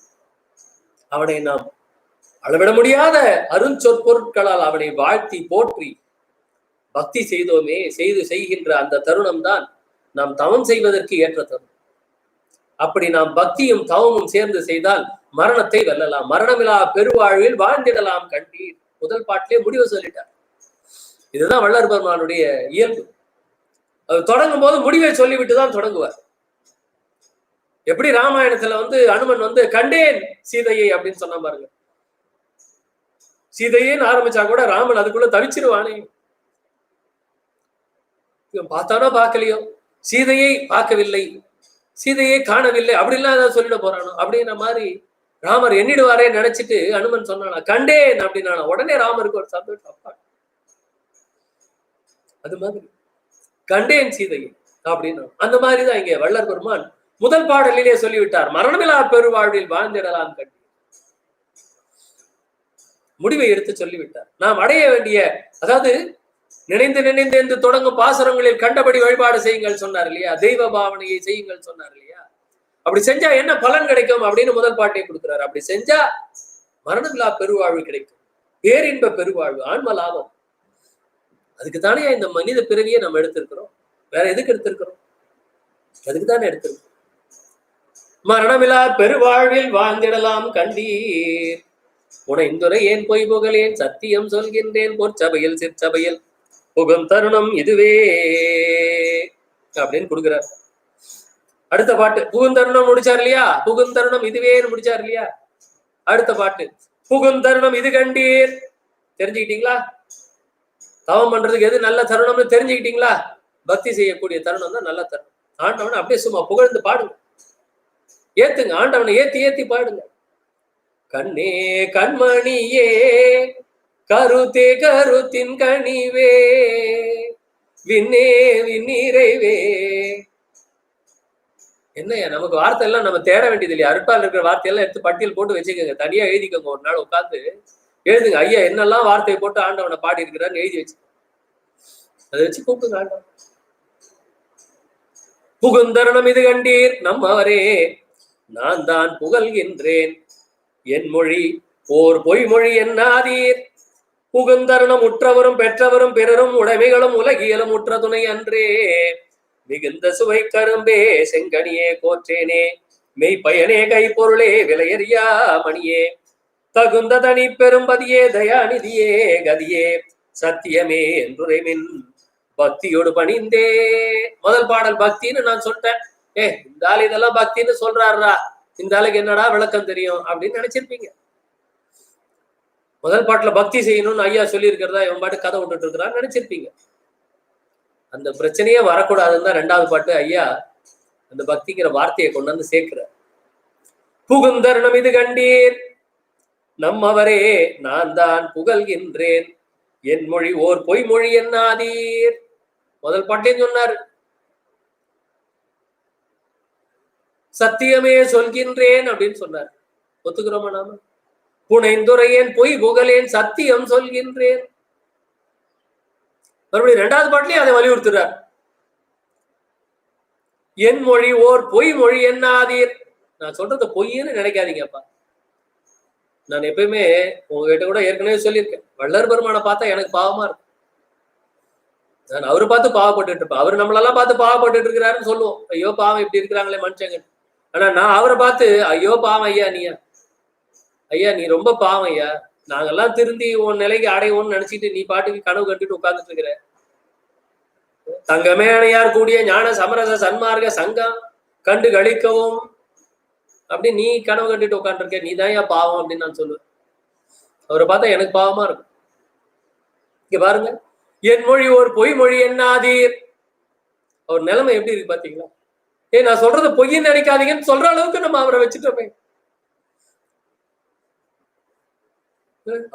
அவனை நாம் அளவிட முடியாத அருஞ்சொற்பொருட்களால் அவனை வாழ்த்தி போற்றி பக்தி செய்தோமே, செய்கின்ற அந்த தருணம் தான் நாம் தவம் செய்வதற்கு ஏற்ற தருணம். அப்படி நாம் பக்தியும் தவமும் சேர்ந்து செய்தால் மரணத்தை வெல்லலாம். மரணமிலா பெருவாழ்வில் வாழ்ந்திடலாம் கண்டீர். முதல் பாட்டிலே முடிவு சொல்லிட்டார். இதுதான் வள்ளல் பெருமானுடைய இயல்பு. அது தொடங்கும் போது முடிவை சொல்லிவிட்டுதான் தொடங்குவார். எப்படி ராமாயணத்துல அனுமன் கண்டேன் சீதையை அப்படின்னு சொன்ன பாருங்க. சீதையேன்னு ஆரம்பிச்சா கூட ராமன் அதுக்குள்ள தவிச்சிருவானே. பார்த்தானோ பார்க்கலையோ, சீதையை பார்க்கவில்லை, சீதையை காணவில்லை, அப்படிலாம் ஏதாவது சொல்லிட போறானோ அப்படின்ற மாதிரி ராமர் எண்ணிடுவாரே நினைச்சிட்டு அனுமன் சொன்னானா கண்டேன் அப்படின்னா, உடனே ராமருக்கு ஒரு சந்தோஷம். அப்பா அது மாதிரி கண்டேன் சீதையை அப்படின்னு. அந்த மாதிரிதான் இங்க வள்ளல் பெருமான் முதல் பாடலிலே சொல்லிவிட்டார். மரணமிலா பெருவாழ்வில் வாழ்ந்திடலாம் கண்டி. முடிவை எடுத்து சொல்லிவிட்டார். நாம் அடைய வேண்டிய, அதாவது நினைந்து நினைந்து தொடங்கும் பாசுரங்களில் கண்டபடி வழிபாடு செய்யுங்கள் சொன்னார் இல்லையா, தெய்வ பாவனையை செய்யுங்கள் சொன்னார் இல்லையா. அப்படி செஞ்சா என்ன பலன் கிடைக்கும் அப்படின்னு முதல் பாட்டை கொடுக்கிறார். அப்படி செஞ்சா மரணமில்லா பெருவாழ்வு கிடைக்கும், பேரின்ப பெருவாழ்வு, ஆன்ம லாபம். அதுக்குத்தானே இந்த மனித பிறவியை நம்ம எடுத்திருக்கிறோம். வேற எதுக்கு எடுத்திருக்கிறோம்? அதுக்குதானே எடுத்திருக்கிறோம். மரணமிலா பெருவாழ்வில் வாழ்ந்திடலாம் கண்டீர், புனைந்துரை ஏன் பொய் புகழேன் சத்தியம் சொல்கின்றேன், பொற்சபையில் சிற்சபையில் புகும் தருணம் இதுவே அப்படின்னு கொடுக்கிறார். அடுத்த பாட்டு புகுந்தருணம் முடிச்சார் இல்லையா, புகுந்தருணம் இதுவே முடிச்சார் இல்லையா. அடுத்த பாட்டு புகுந்தருணம் இது கண்டீர். தெரிஞ்சுக்கிட்டீங்களா? தவம் பண்றதுக்கு எது நல்ல தருணம்னு தெரிஞ்சுக்கிட்டீங்களா? பக்தி செய்யக்கூடிய தருணம் தான் நல்ல தருணம். ஆண்டவனை அப்படியே சும்மா புகழ்ந்து பாடுங்க, ஏத்துங்க, ஆண்டவனை ஏத்தி ஏத்தி பாடுங்க. கண்ணே கண்மணியே கருத்தே கருத்தின் கனிவே விண்ணே விண்ணீரைவே. என்னையா நமக்கு வார்த்தை எல்லாம் நம்ம தேட வேண்டியது இல்லையா? அருட்பால் இருக்கிற வார்த்தையெல்லாம் எடுத்து பட்டியல் போட்டு வச்சுக்கோங்க, தனியா எழுதிக்கோங்க. ஒரு நாள் உட்காந்து எழுதுங்க, ஐயா என்னெல்லாம் வார்த்தையை போட்டு ஆண்டவனை பாடி இருக்கிறான்னு எழுதி வச்சு அதை வச்சு கூப்பிடுங்க ஆண்டவன். புகுந்தருணம் இது கண்டீர் நம்மவரே நான் தான் புகழ்கின்றேன், என் மொழி ஓர் பொய்மொழி என்னாதீர், புகுந்தருணம் உற்றவரும் பெற்றவரும் பிறரும் உடைமைகளும் உலகியலும் உற்ற துணை அன்றே. மிகுந்த சுவை கரும்பே செங்கனியே கோற்றேனே மெய்ப்பயனே கைப்பொருளே விலையறியா மணியே தகுந்த தனி பெரும்பதியே தயாநிதியே கதியே சத்தியமே என்றுரைமின் பக்தியோடு பணிந்தே. முதல் பாடல் பக்தின்னு நான் சொல்லிட்டேன். இந்த ஆள் இதெல்லாம் பக்தின்னு சொல்றாருடா, இந்த ஆளுக்கு என்னடா விளக்கம் தெரியும் அப்படின்னு நினைச்சிருப்பீங்க. முதல் பாட்டுல பக்தி செய்யணும்னு ஐயா சொல்லி இருக்கிறதா இவன் பாட்டு கதை விட்டுட்டு இருக்கிறான்னு நினைச்சிருப்பீங்க. அந்த பிரச்சனையே வரக்கூடாதுன்னு தான் ரெண்டாவது பாட்டு ஐயா அந்த பக்திங்கிற வார்த்தையை கொண்டு வந்து சேர்க்கிறார். புகுந்தருணம் இது கண்டீர் நம்மவரே நான் தான் புகழ்கின்றேன் என் மொழி ஓர் பொய்மொழி என்னாதீர். முதல் பாட்டையும் சொன்னார். சத்தியமே சொல்கின்றேன் அப்படின்னு சொன்னார். ஒத்துக்கிறோமா நாம? புனைந்துரையேன் பொய் புகழேன் சத்தியம் சொல்கின்றேன். மறுபடியும் ரெண்டாவது பாட்டிலேயே அதை வலியுறுத்துறார். என் மொழி ஓர் பொய் மொழி என்னாதீர். நான் சொல்றது பொய்ன்னு நினைக்காதீங்கப்பா. நான் எப்பயுமே உங்ககிட்ட கூட ஏற்கனவே சொல்லியிருக்கேன், வள்ளர் பெருமானை பார்த்தா எனக்கு பாவமா இருக்கும். நான் அவரை பார்த்து பாவப்பட்டு இருப்பேன். அவர் நம்மளெல்லாம் பார்த்து பாவப்பட்டு இருக்கிறாருன்னு சொல்லுவோம், ஐயோ பாவம் இப்படி இருக்கிறாங்களே மனுஷங்க. ஆனா நான் அவரை பார்த்து ஐயோ பாவம் ஐயா நீயா, ஐயா நீ ரொம்ப பாவம் ஐயா, நாங்கெல்லாம் திருந்தி உன் நிலைக்கு அடைவோம்னு நினைச்சிட்டு நீ பாட்டுக்கு கனவு கண்டுட்டு உட்கார்ந்துட்டு இருக்கிற. தங்கமே அணையார் கூடிய ஞான சமரச சன்மார்க்க சங்கம் கண்டு கழிக்கவும் அப்படி நீ கனவு கண்டுட்டு உட்காந்துருக்க, நீ தான் ஏன் பாவம் அப்படின்னு நான் சொல்லுவேன். அவரை பார்த்தா எனக்கு பாவமா இருக்கும். இங்க பாருங்க, என் மொழி ஒரு பொய் மொழி என்னாதீர். அவர் நிலைமை எப்படி இருக்கு பாத்தீங்களா? நான் சொல்றது பொய்ன்னு நினைக்காதீங்கன்னு சொல்ற அளவுக்கு நம்ம அவரை வச்சுட்டோமே.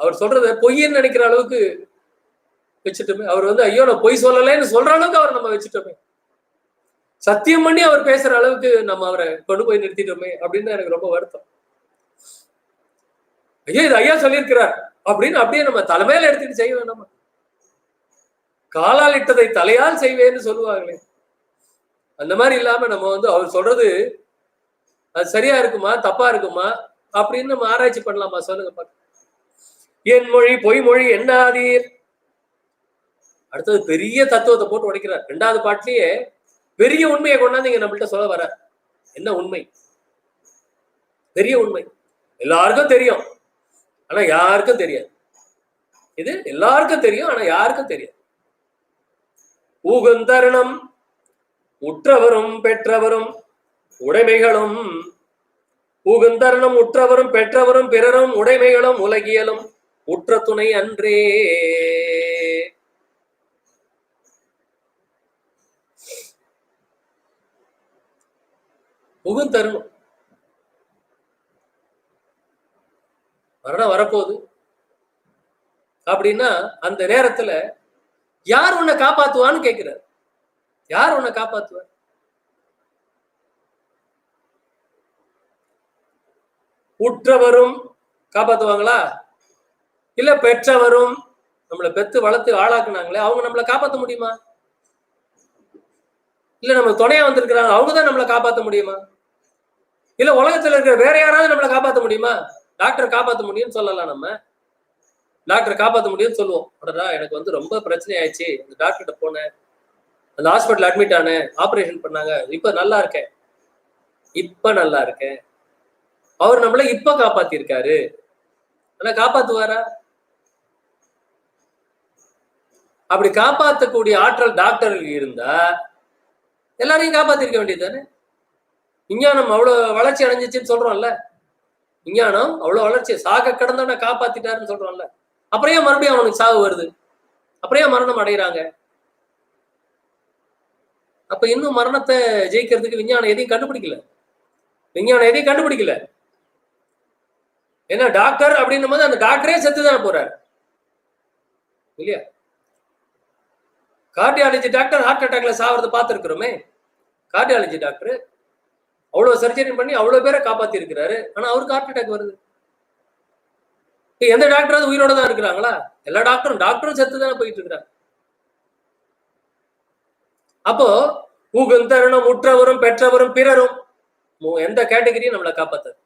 அவர் சொல்றத பொய்ன்னு நினைக்கிற அளவுக்கு வச்சுட்டோமே. அவர் வந்து ஐயோ நான் பொய் சொல்லலைன்னு சொல்ற அளவுக்கு அவர் நம்ம வச்சுட்டோமே. சத்தியம் பண்ணி அவர் பேசுற அளவுக்கு நம்ம அவரை கொண்டு போய் நிறுத்திட்டோமே அப்படின்னு எனக்கு ரொம்ப வருத்தம். ஐயோ இது ஐயா சொல்லியிருக்கிறார் அப்படின்னு அப்படியே நம்ம தலைமையில எடுத்துட்டு செய்ய வேண்டாமா? காலால் இட்டதை தலையால் செய்வேன்னு சொல்லுவாங்களே, அந்த மாதிரி இல்லாம நம்ம வந்து அவர் சொல்றது அது சரியா இருக்குமா தப்பா இருக்குமா அப்படின்னு நம்ம ஆராய்ச்சி பண்ணலாமா? சொல்லுங்க பாக்க. என் மொழி பொய் மொழி என்னாதீர். அடுத்தது பெரிய தத்துவத்தை போட்டு உடைக்கிறார். ரெண்டாவது பாட்டிலேயே பெரிய உண்மையை கொண்டாந்து இங்க நம்மள்ட்ட சொல்ல வர. என்ன உண்மை? பெரிய உண்மை எல்லாருக்கும் தெரியும், ஆனா யாருக்கும் தெரியாது. இது எல்லாருக்கும் தெரியும், ஆனா யாருக்கும் தெரியாது. ஊகுந்தருணம் உற்றவரும் பெற்றவரும் உடைமைகளும். ஊகுந்தருணம் உற்றவரும் பெற்றவரும் பிறரும் உடைமைகளும் உலகியலும் உற்ற துணை அன்றே. புகுந்தருணம் மரணம் வரப்போகுது அப்படின்னா அந்த நேரத்துல யார் உன்னை காப்பாத்துவான்னு கேட்கிறார். யார் உன்னை காப்பாத்துவார்? உற்றவரும் காப்பாத்துவாங்களா? இல்ல பெற்றவரும் நம்மளை பெத்து வளர்த்து ஆளாக்குனாங்களே அவங்க நம்மளை காப்பாற்ற முடியுமா? இல்ல நம்ம துணையா வந்திருக்கிறாங்க அவங்கதான் நம்மளை காப்பாற்ற முடியுமா? இல்ல உலகத்துல இருக்கிற வேற யாராவது நம்மளை காப்பாற்ற முடியுமா? டாக்டர் காப்பாற்ற முடியும்னு சொல்லலாம். நம்ம டாக்டர் காப்பாற்ற முடியும்னு சொல்லுவோம். அடடா எனக்கு வந்து ரொம்ப பிரச்சனை ஆயிடுச்சு, அந்த டாக்டர்கிட்ட போனேன், அந்த ஹாஸ்பிட்டல் அட்மிட் ஆனேன், ஆபரேஷன் பண்ணாங்க, இப்ப நல்லா இருக்கேன், இப்ப நல்லா இருக்கேன். அவர் நம்மள இப்ப காப்பாத்திருக்காரு. ஆனா காப்பாத்துவாரா? அப்படி காப்பாற்றக்கூடிய ஆற்றல் டாக்டருக்கு இருந்தா எல்லாரையும் காப்பாத்திருக்க வேண்டியது தானே. விஞ்ஞானம் அவ்வளவு வளர்ச்சி அடைஞ்சிச்சுன்னு சொல்றோம்ல, விஞ்ஞானம் அவ்வளவு வளர்ச்சி, சாக கடந்தவனை காப்பாத்திட்டாருன்னு சொல்றோம்ல, அப்புறம் ஏன் மறுபடியும் அவனுக்கு சாவு வருது? அப்புறம் ஏன் மரணம் அடைகிறாங்க? அப்ப இன்னும் மரணத்தை ஜெயிக்கிறதுக்கு விஞ்ஞானம் எதையும் கண்டுபிடிக்கல. விஞ்ஞானம் எதையும் கண்டுபிடிக்கல. ஏன்னா டாக்டர் அப்படின்னும் போது அந்த டாக்டரே செத்துதானே போறாரு இல்லையா? கார்டியாலஜி டாக்டர் ஹார்ட் அட்டாக்ல சாவறது பார்த்துருக்கிறோமே. கார்டியாலஜி டாக்டர் அவ்வளவு சர்ஜரி பண்ணி அவ்வளவு பேரை காப்பாத்தி இருக்கிறாரு, ஆனா அவருக்கு ஹார்ட் அட்டாக் வருது. எந்த டாக்டராவது உயிரோட தான் இருக்கிறாங்களா? எல்லா டாக்டரும் செத்துதானே போயிட்டு இருக்கிறாங்க. அப்போ ஊகுந்தருணம் உற்றவரும் பெற்றவரும் பிறரும் எந்த கேட்டகரியும் நம்மளை காப்பாத்தாது.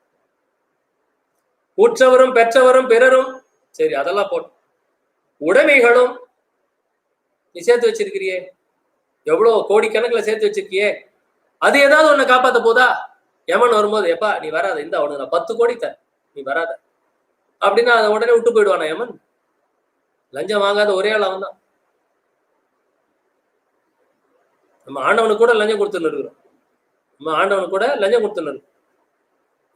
உற்றவரும் பெற்றவரும் பிறரும் சரி அதெல்லாம் போட்டோம். உடைமைகளும் நீ சேர்த்து வச்சிருக்கிறியே, எவ்வளவு கோடிக்கணக்கில் சேர்த்து வச்சிருக்கியே, அது ஏதாவது ஒண்ணு காப்பாத்த போதா? யமன் வரும்போது, எப்பா நீ வராத, இந்த அவனுக்கு நான் 10 கோடி தரேன், நீ வராத அப்படின்னா அதை உடனே விட்டு போயிடுவானா யமன்? லஞ்சம் வாங்காத ஒரே ஆள் அவன் தான். நம்ம ஆண்டவனுக்கு கூட லஞ்சம் கொடுத்துன்னு இருக்கிறோம். நம்ம ஆண்டவனுக்கு கூட லஞ்சம் கொடுத்துன்னு இருக்கோம்.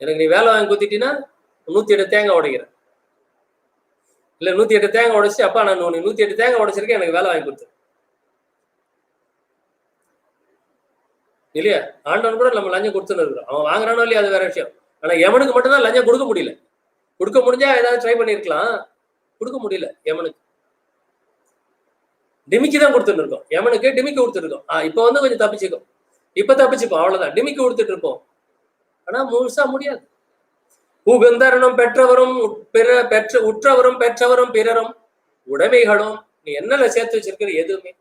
எனக்கு நீ வேலை வாங்கி குத்திட்டீங்கன்னா 108 தேங்காய் உடைக்கிறேன், இல்ல 108 தேங்காய் உடைச்சு, அப்பா நான் 108 தேங்காய் உடைச்சிருக்கேன், எனக்கு வேலை வாங்கி கொடுத்து இல்லையா? ஆண்டவன் கூட நம்ம லஞ்சம் கொடுத்துன்னு இருக்கிறோம். அவன் வாங்குறானோ இல்லையா அது வேற விஷயம். ஆனா எவனுக்கு மட்டும்தான் லஞ்சம் கொடுக்க முடியல. கொடுக்க முடிஞ்சா ஏதாவது ட்ரை பண்ணிருக்கலாம், கொடுக்க முடியல எவனுக்கு. டிமிக்கி தான் கொடுத்துட்டு இருக்கோம், எவனுக்கு டிமிக்கி கொடுத்துருக்கோம். இப்ப வந்து கொஞ்சம் தப்பிச்சுக்கும், இப்ப தப்பிச்சுப்போம், அவ்வளவுதான். டிமிக்கி கொடுத்துட்டு இருப்போம், ஆனா முழுசா முடியாது. உகந்தரனும் பெற்றவரும் உற்றவரும் பெற்றவரும் பிறரும் உடைமைகளும், நீ என்னல சேர்த்து வச்சிருக்கிற எதுவுமே.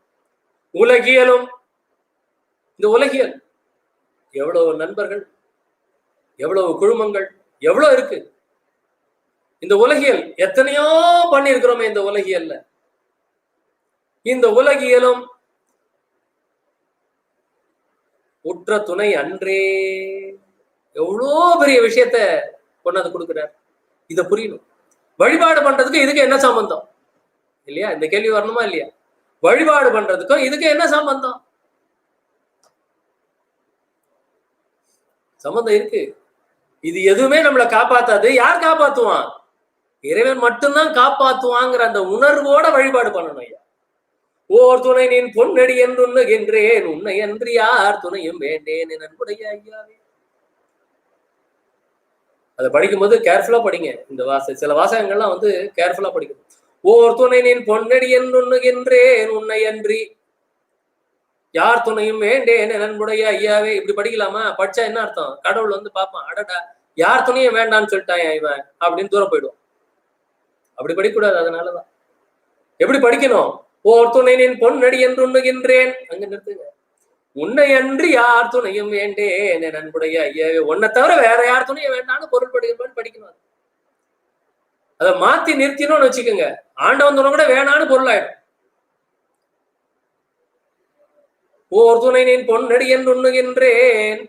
உலகியலும், இந்த உலகியல் எவ்வளவு நண்பர்கள், எவ்வளவு குழுமங்கள், எவ்வளவு இருக்கு இந்த உலகியல். எத்தனையோ பண்ணிருக்கிறோமே இந்த உலகியல்ல. இந்த உலகியலும் உற்ற துணை அன்றே. எவ்வளோ பெரிய விஷயத்த கொண்டாந்து கொடுக்கிறார். இதை புரியணும். வழிபாடு பண்றதுக்கு இதுக்கு என்ன சம்பந்தம் இல்லையா? இந்த கேள்வி வரணுமா இல்லையா? வழிபாடு பண்றதுக்கும் இதுக்கு என்ன சம்பந்தம்? சம்பந்தம் இருக்கு. இது எதுவுமே நம்மளை காப்பாத்தாது. யார் காப்பாத்துவான்? இறைவன் மட்டும்தான் காப்பாத்துவாங்கிற அந்த உணர்வோட வழிபாடு பண்ணணும் ஐயா. ஓர் துணை நின் பொன்னடி என்றுண்ணுகின்றேன், உன்னை அன்றி யார் துணையும் வேண்டேன் நண்புடைய ஐயாவே. அதை படிக்கும் போது கேர்ஃபுல்லா படிங்க. இந்த சில வாசகங்கள்லாம் வந்து கேர்ஃபுல்லா படிக்கணும். ஓர் துணை நின் பொன்னடி என்றுண்ணுகின்றேன், உன்னை அன்றி யார் துணையும் வேண்டேன் நண்புடைய ஐயாவே. இப்படி படிக்கலாமா? படிச்சா என்ன அர்த்தம்? கடவுள் வந்து பார்ப்பான், அடடா யார் துணையும் வேண்டான்னு சொல்லிட்டான் இவன் அப்படின்னு தூரம் போயிடுவோம். அப்படி படிக்கக்கூடாது. அதனாலதான் எப்படி படிக்கணும்? ஓர் துணை நின் பொன்னடி என்றுண்ணுகின்றேன், அங்க நிறுத்துங்க. உன்னை அன்றி யார் துணையும் வேண்டேன் நண்புடைய ஐயாவே. உன்னை தவிர வேற யார் துணையும் வேண்டான்னு பொருள்படுகிற படிக்கணும். அதை மாத்தி நிறுத்தினோம்னு வச்சுக்கோங்க, ஆண்டவன் துணை கூட வேணான்னு பொருளாயிடும். ஓர் துணை நின் பொன்னடி என்றுண்ணுகின்றேன்,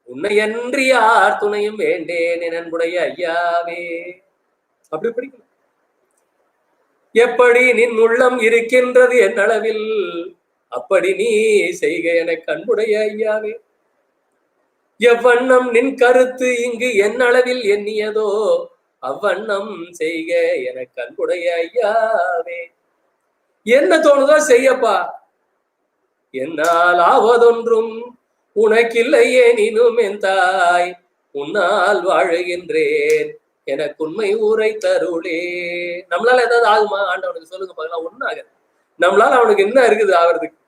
உன்னை அன்றி யார் துணையும் வேண்டேன் நண்புடைய ஐயாவே. அப்படி படிக்கணும். எப்படி நின் உள்ளம் இருக்கின்றது என் அளவில், அப்படி நீ செய்க எனக்கு அன்புடைய ஐயாவே. எவ்வண்ணம் நின் கருத்து இங்கு என் அளவில் எண்ணியதோ, அவ்வண்ணம் செய்க எனக்கு அன்புடைய ஐயாவே. என்ன தோணுதோ செய்யப்பா, என்னால் ஆவதொன்றும் உனக்கில்லையே நீனும் என் தாய், உன்னால் வாழுகின்றேன் எனக்கு உண்மை ஊரை தருளே. நம்மளால ஏதாவது ஆகுமா? ஆண்டவனுக்கு சொல்லுங்க பார்க்கலாம். ஒன்னும் ஆகாது. நம்மளால அவனுக்கு என்ன இருக்குது ஆகிறதுக்கு?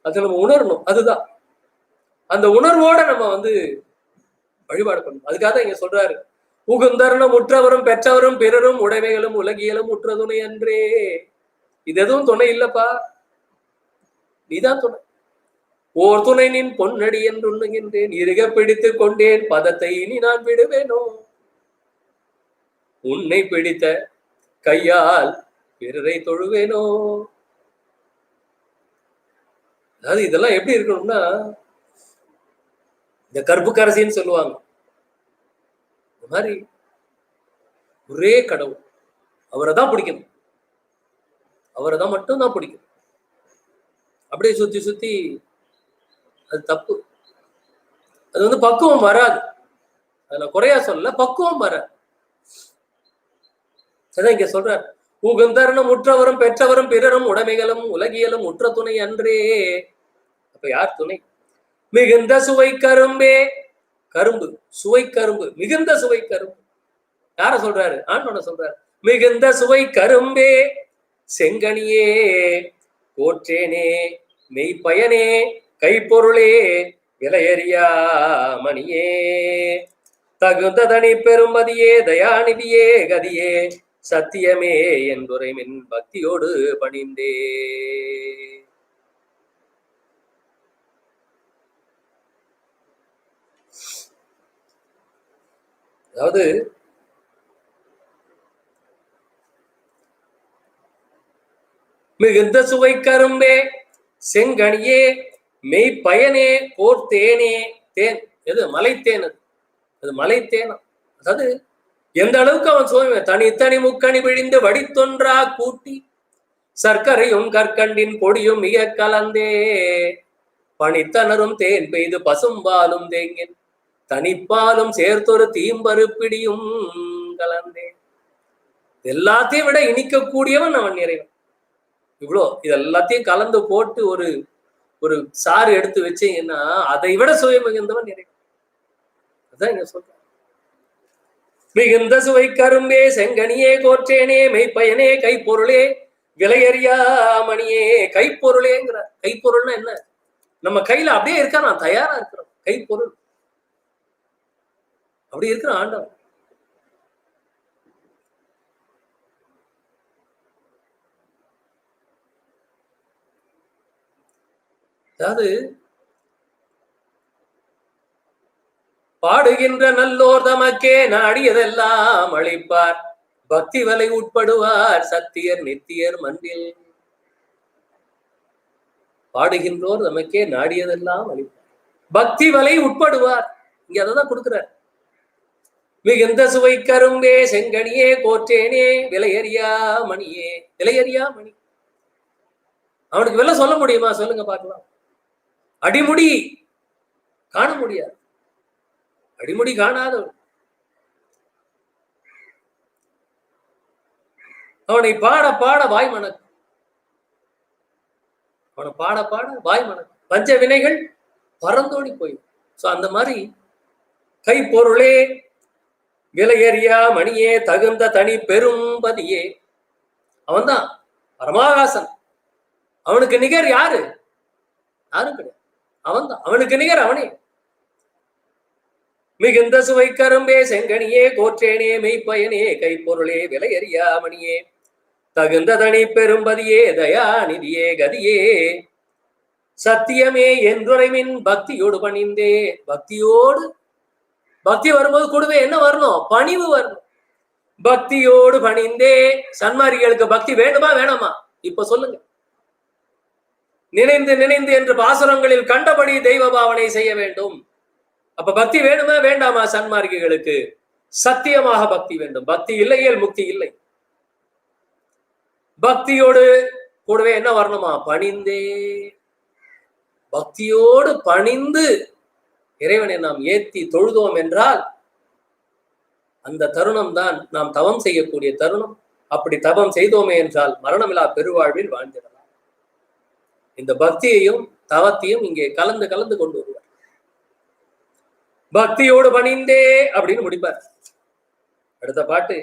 அதை நம்ம உணரணும். அதுதான் அந்த உணர்வோட நம்ம வந்து வழிபாடு பண்ணணும். அதுக்காக தான் இங்க சொல்றாரு, உகுந்தரனும் உற்றவரும் பெற்றவரும் பிறரும் உடைமைகளும் உலகியலும் உற்ற துணை அன்றே. இது எதுவும் துணை இல்லப்பா, நீதான் துணை. ஓர் துணை நின் பொன்னடி என்றுண்ணுகின்றேன், இருக பிடித்து கொண்டேன் பதத்தை இனி நான் விடுவேனோ. உன்னை பிடித்த கையால் பிறரை தொழுவேனோ. அதாவது இதெல்லாம் எப்படி இருக்கணும்னா, இந்த கற்புக்கரசின்னு சொல்லுவாங்க, இந்த மாதிரி ஒரே கடவுள், அவரை தான் பிடிக்கணும், அவரை தான் மட்டும்தான் பிடிக்கும். அப்படியே சுத்தி சுத்தி அது தப்பு. அது வந்து பக்குவம் வராது. அதுல குறையா சொல்ல, பக்குவம் வராது. அதான் இங்க சொல்றார், உகந்தரனும் உற்றவரும் பெற்றவரும் பிறரும் உடைமைகளும் உலகியலும் உற்ற துணை அன்றே. அப்ப யார் துணை? மிகுந்த சுவை கரும்பே. கரும்பு, சுவை கரும்பு, மிகுந்த சுவை கரும்பு. யார சொல்றாரு? ஆண்டவனை சொல்றாரு. மிகுந்த சுவை கரும்பே செங்கனியே போற்றேனே மெய்ப்பயனே கைப்பொருளே விலையறியா மணியே தகுந்ததனி பெரும்பதியே தயாநிதியே கதியே சத்தியமே என்புரை மின் பக்தியோடு பணிந்தே. அதாவது மிகுந்த சுவை கரும்பே செங்கனியே மெய்ப்பயனே போர்த்தேனே. தேன் எது? மலைத்தேன். அது மலைத்தேனா? அதாவது எந்த அளவுக்கு அவன் சுவை. தனித்தனி முக்கணி விழிந்து வடித்தொன்றா கூட்டி சர்க்கரையும் கற்கண்டின் பொடியும் மிக கலந்தே பனித்தனரும் தேன் பெய்து பசும்பாலும் தேங்கின் தனிப்பாலும் சேர்த்தொரு தீம்பருப்பிடியும் கலந்தே. எல்லாத்தையும் விட இனிக்கக்கூடியவன் அவன் இறைவன். இவ்வளோ இது எல்லாத்தையும் கலந்து போட்டு ஒரு ஒரு சாறு எடுத்து வச்சீங்கன்னா அதை விட சுவை மிகுந்தவன் இறைவன். அதான் இங்க சொல்ற. மிகுந்த சுவை கரும்பே செங்கனியே கோற்றேனே மெய்ப்பயனே கைப்பொருளே விலையறியா மணியே. கைப்பொருளேங்கிறார். கைப்பொருள்னா என்ன? நம்ம கையில அப்படியே இருக்கா, நான் தயாரா இருக்கிறோம். கைப்பொருள் அப்படி இருக்கிற ஆண்டவன். அதாவது பாடுகின்ற நல்லோர் தமக்கே நாடியதெல்லாம் அளிப்பார் பக்தி வலை உட்படுவார் சத்தியர் நித்தியர் மன்றில். பாடுகின்றோர் நமக்கே நாடியதெல்லாம் அளிப்பார் பக்தி வலை உட்படுவார். இங்க அதான் கொடுக்கிறார். மிகுந்த சுவை கரும்பே செங்கனியே கோற்றேனே விலையறியா மணியே. விலையறியா மணி. அவனுக்கு விலை சொல்ல முடியுமா? சொல்லுங்க பார்க்கலாம். அடிமுடி காண முடியாது. அடிமுடி காணாதவன். அவனை பாட பாட வாய் மணக்கு. அவனை பாட பாட வாய் மணக்கு. பஞ்ச வினைகள் பறந்தோடி போயிடும். சோ அந்த மாதிரி கைப்பொருளே விலையறியா மணியே தகுந்த தனி பெரும்பதியே. அவன்தான் பரமாகாசன். அவனுக்கு நிகர் யாரு? யாரும் கிடையாது. அவன்தான். அவனுக்கு நிகர் அவனே. மிகுந்த சுவை கரும்பே செங்கனியே கோற்றேனே மெய்ப்பயனே கைப்பொருளே விலையறியா மணியே தகுந்த தனி பெரும்பதியே தயாநிதியே கதியே சத்தியமே என்றுரைமின் பக்தியோடு பணிந்தே. பக்தியோடு பக்தி வரும்போது கூடவே என்ன வரணும்? பணிவு வரணும். பக்தியோடு பணிந்தே. சன்மாரிகளுக்கு பக்தி வேண்டுமா வேணாமா? இப்ப சொல்லுங்க. நினைந்து நினைந்து என்று பாசுரங்களில் கண்டபடி தெய்வ பாவனை செய்ய வேண்டும். அப்ப பக்தி வேணுமா வேண்டாமா? சன்மார்க்கிகளுக்கு சத்தியமாக பக்தி வேண்டும். பக்தி இல்லையேல் முக்தி இல்லை. பக்தியோடு கூடவே என்ன வரணுமா? பணிந்தே. பக்தியோடு பணிந்து இறைவனை நாம் ஏத்தி தொழுதோம் என்றால் அந்த தருணம் தான் நாம் தவம் செய்யக்கூடிய தருணம். அப்படி தவம் செய்தோமே என்றால் மரணமில்லா பெருவாழ்வில் வாழ்ந்திடலாம். இந்த பக்தியையும் தவத்தையும் இங்கே கலந்து கலந்து கொண்டு வருவார். பக்தியோடு பணிந்தே அப்படின்னு முடிப்பார். அடுத்த பாட்டு.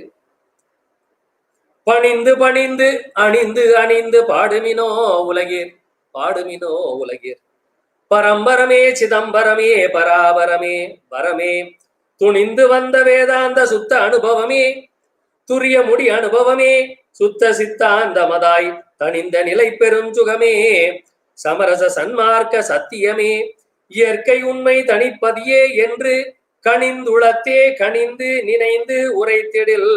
பணிந்து பணிந்து அணிந்து அணிந்து பாடுமினோ உலகீர் பாடுமினோ உலகீர் பரம்பரமே சிதம்பரமே பராபரமே பரமே துணிந்து வந்த வேதாந்த சுத்த அனுபவமே துரிய முடி அனுபவமே சுத்த சித்தாந்த மதாய் தனிந்த நிலை பெரும் சுகமே சமரச சன்மார்க்க சத்தியமே இயற்கை உண்மை தனிப்பதியே என்று கணிந்துளத்தே கணிந்து நினைந்து உரைத்திடில்.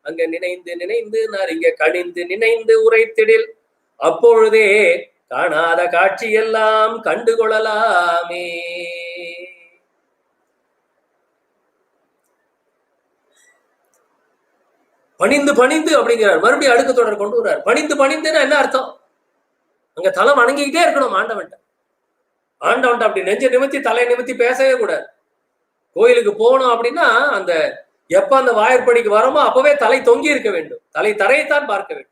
அங்க நினைந்து நினைந்து இங்க கணிந்து நினைந்து உரைத்திடில் அப்பொழுதே காணாத காட்சி எல்லாம் கண்டுகொள்ளலாமே. பணிந்து பணிந்து அப்படிங்கிறார். மறுபடியும் அடுக்கு தொடர் கொண்டு வர்றார். பணிந்து பணிந்துன்னா என்ன அர்த்தம்? அங்க தலை வணங்கிக்கிட்டே இருக்கணும் ஆண்டவன்ட்ட. ஆண்டவன்ட்ட அப்படி நெஞ்ச நிமித்தி தலை நிமித்தி பேசவே கூடாது. கோயிலுக்கு போகணும் அப்படின்னா அந்த எப்ப அந்த வாயிற்படிக்கு வரோமோ அப்பவே தலை தொங்கி இருக்க வேண்டும். தலை தரையைத்தான் பார்க்க வேண்டும்.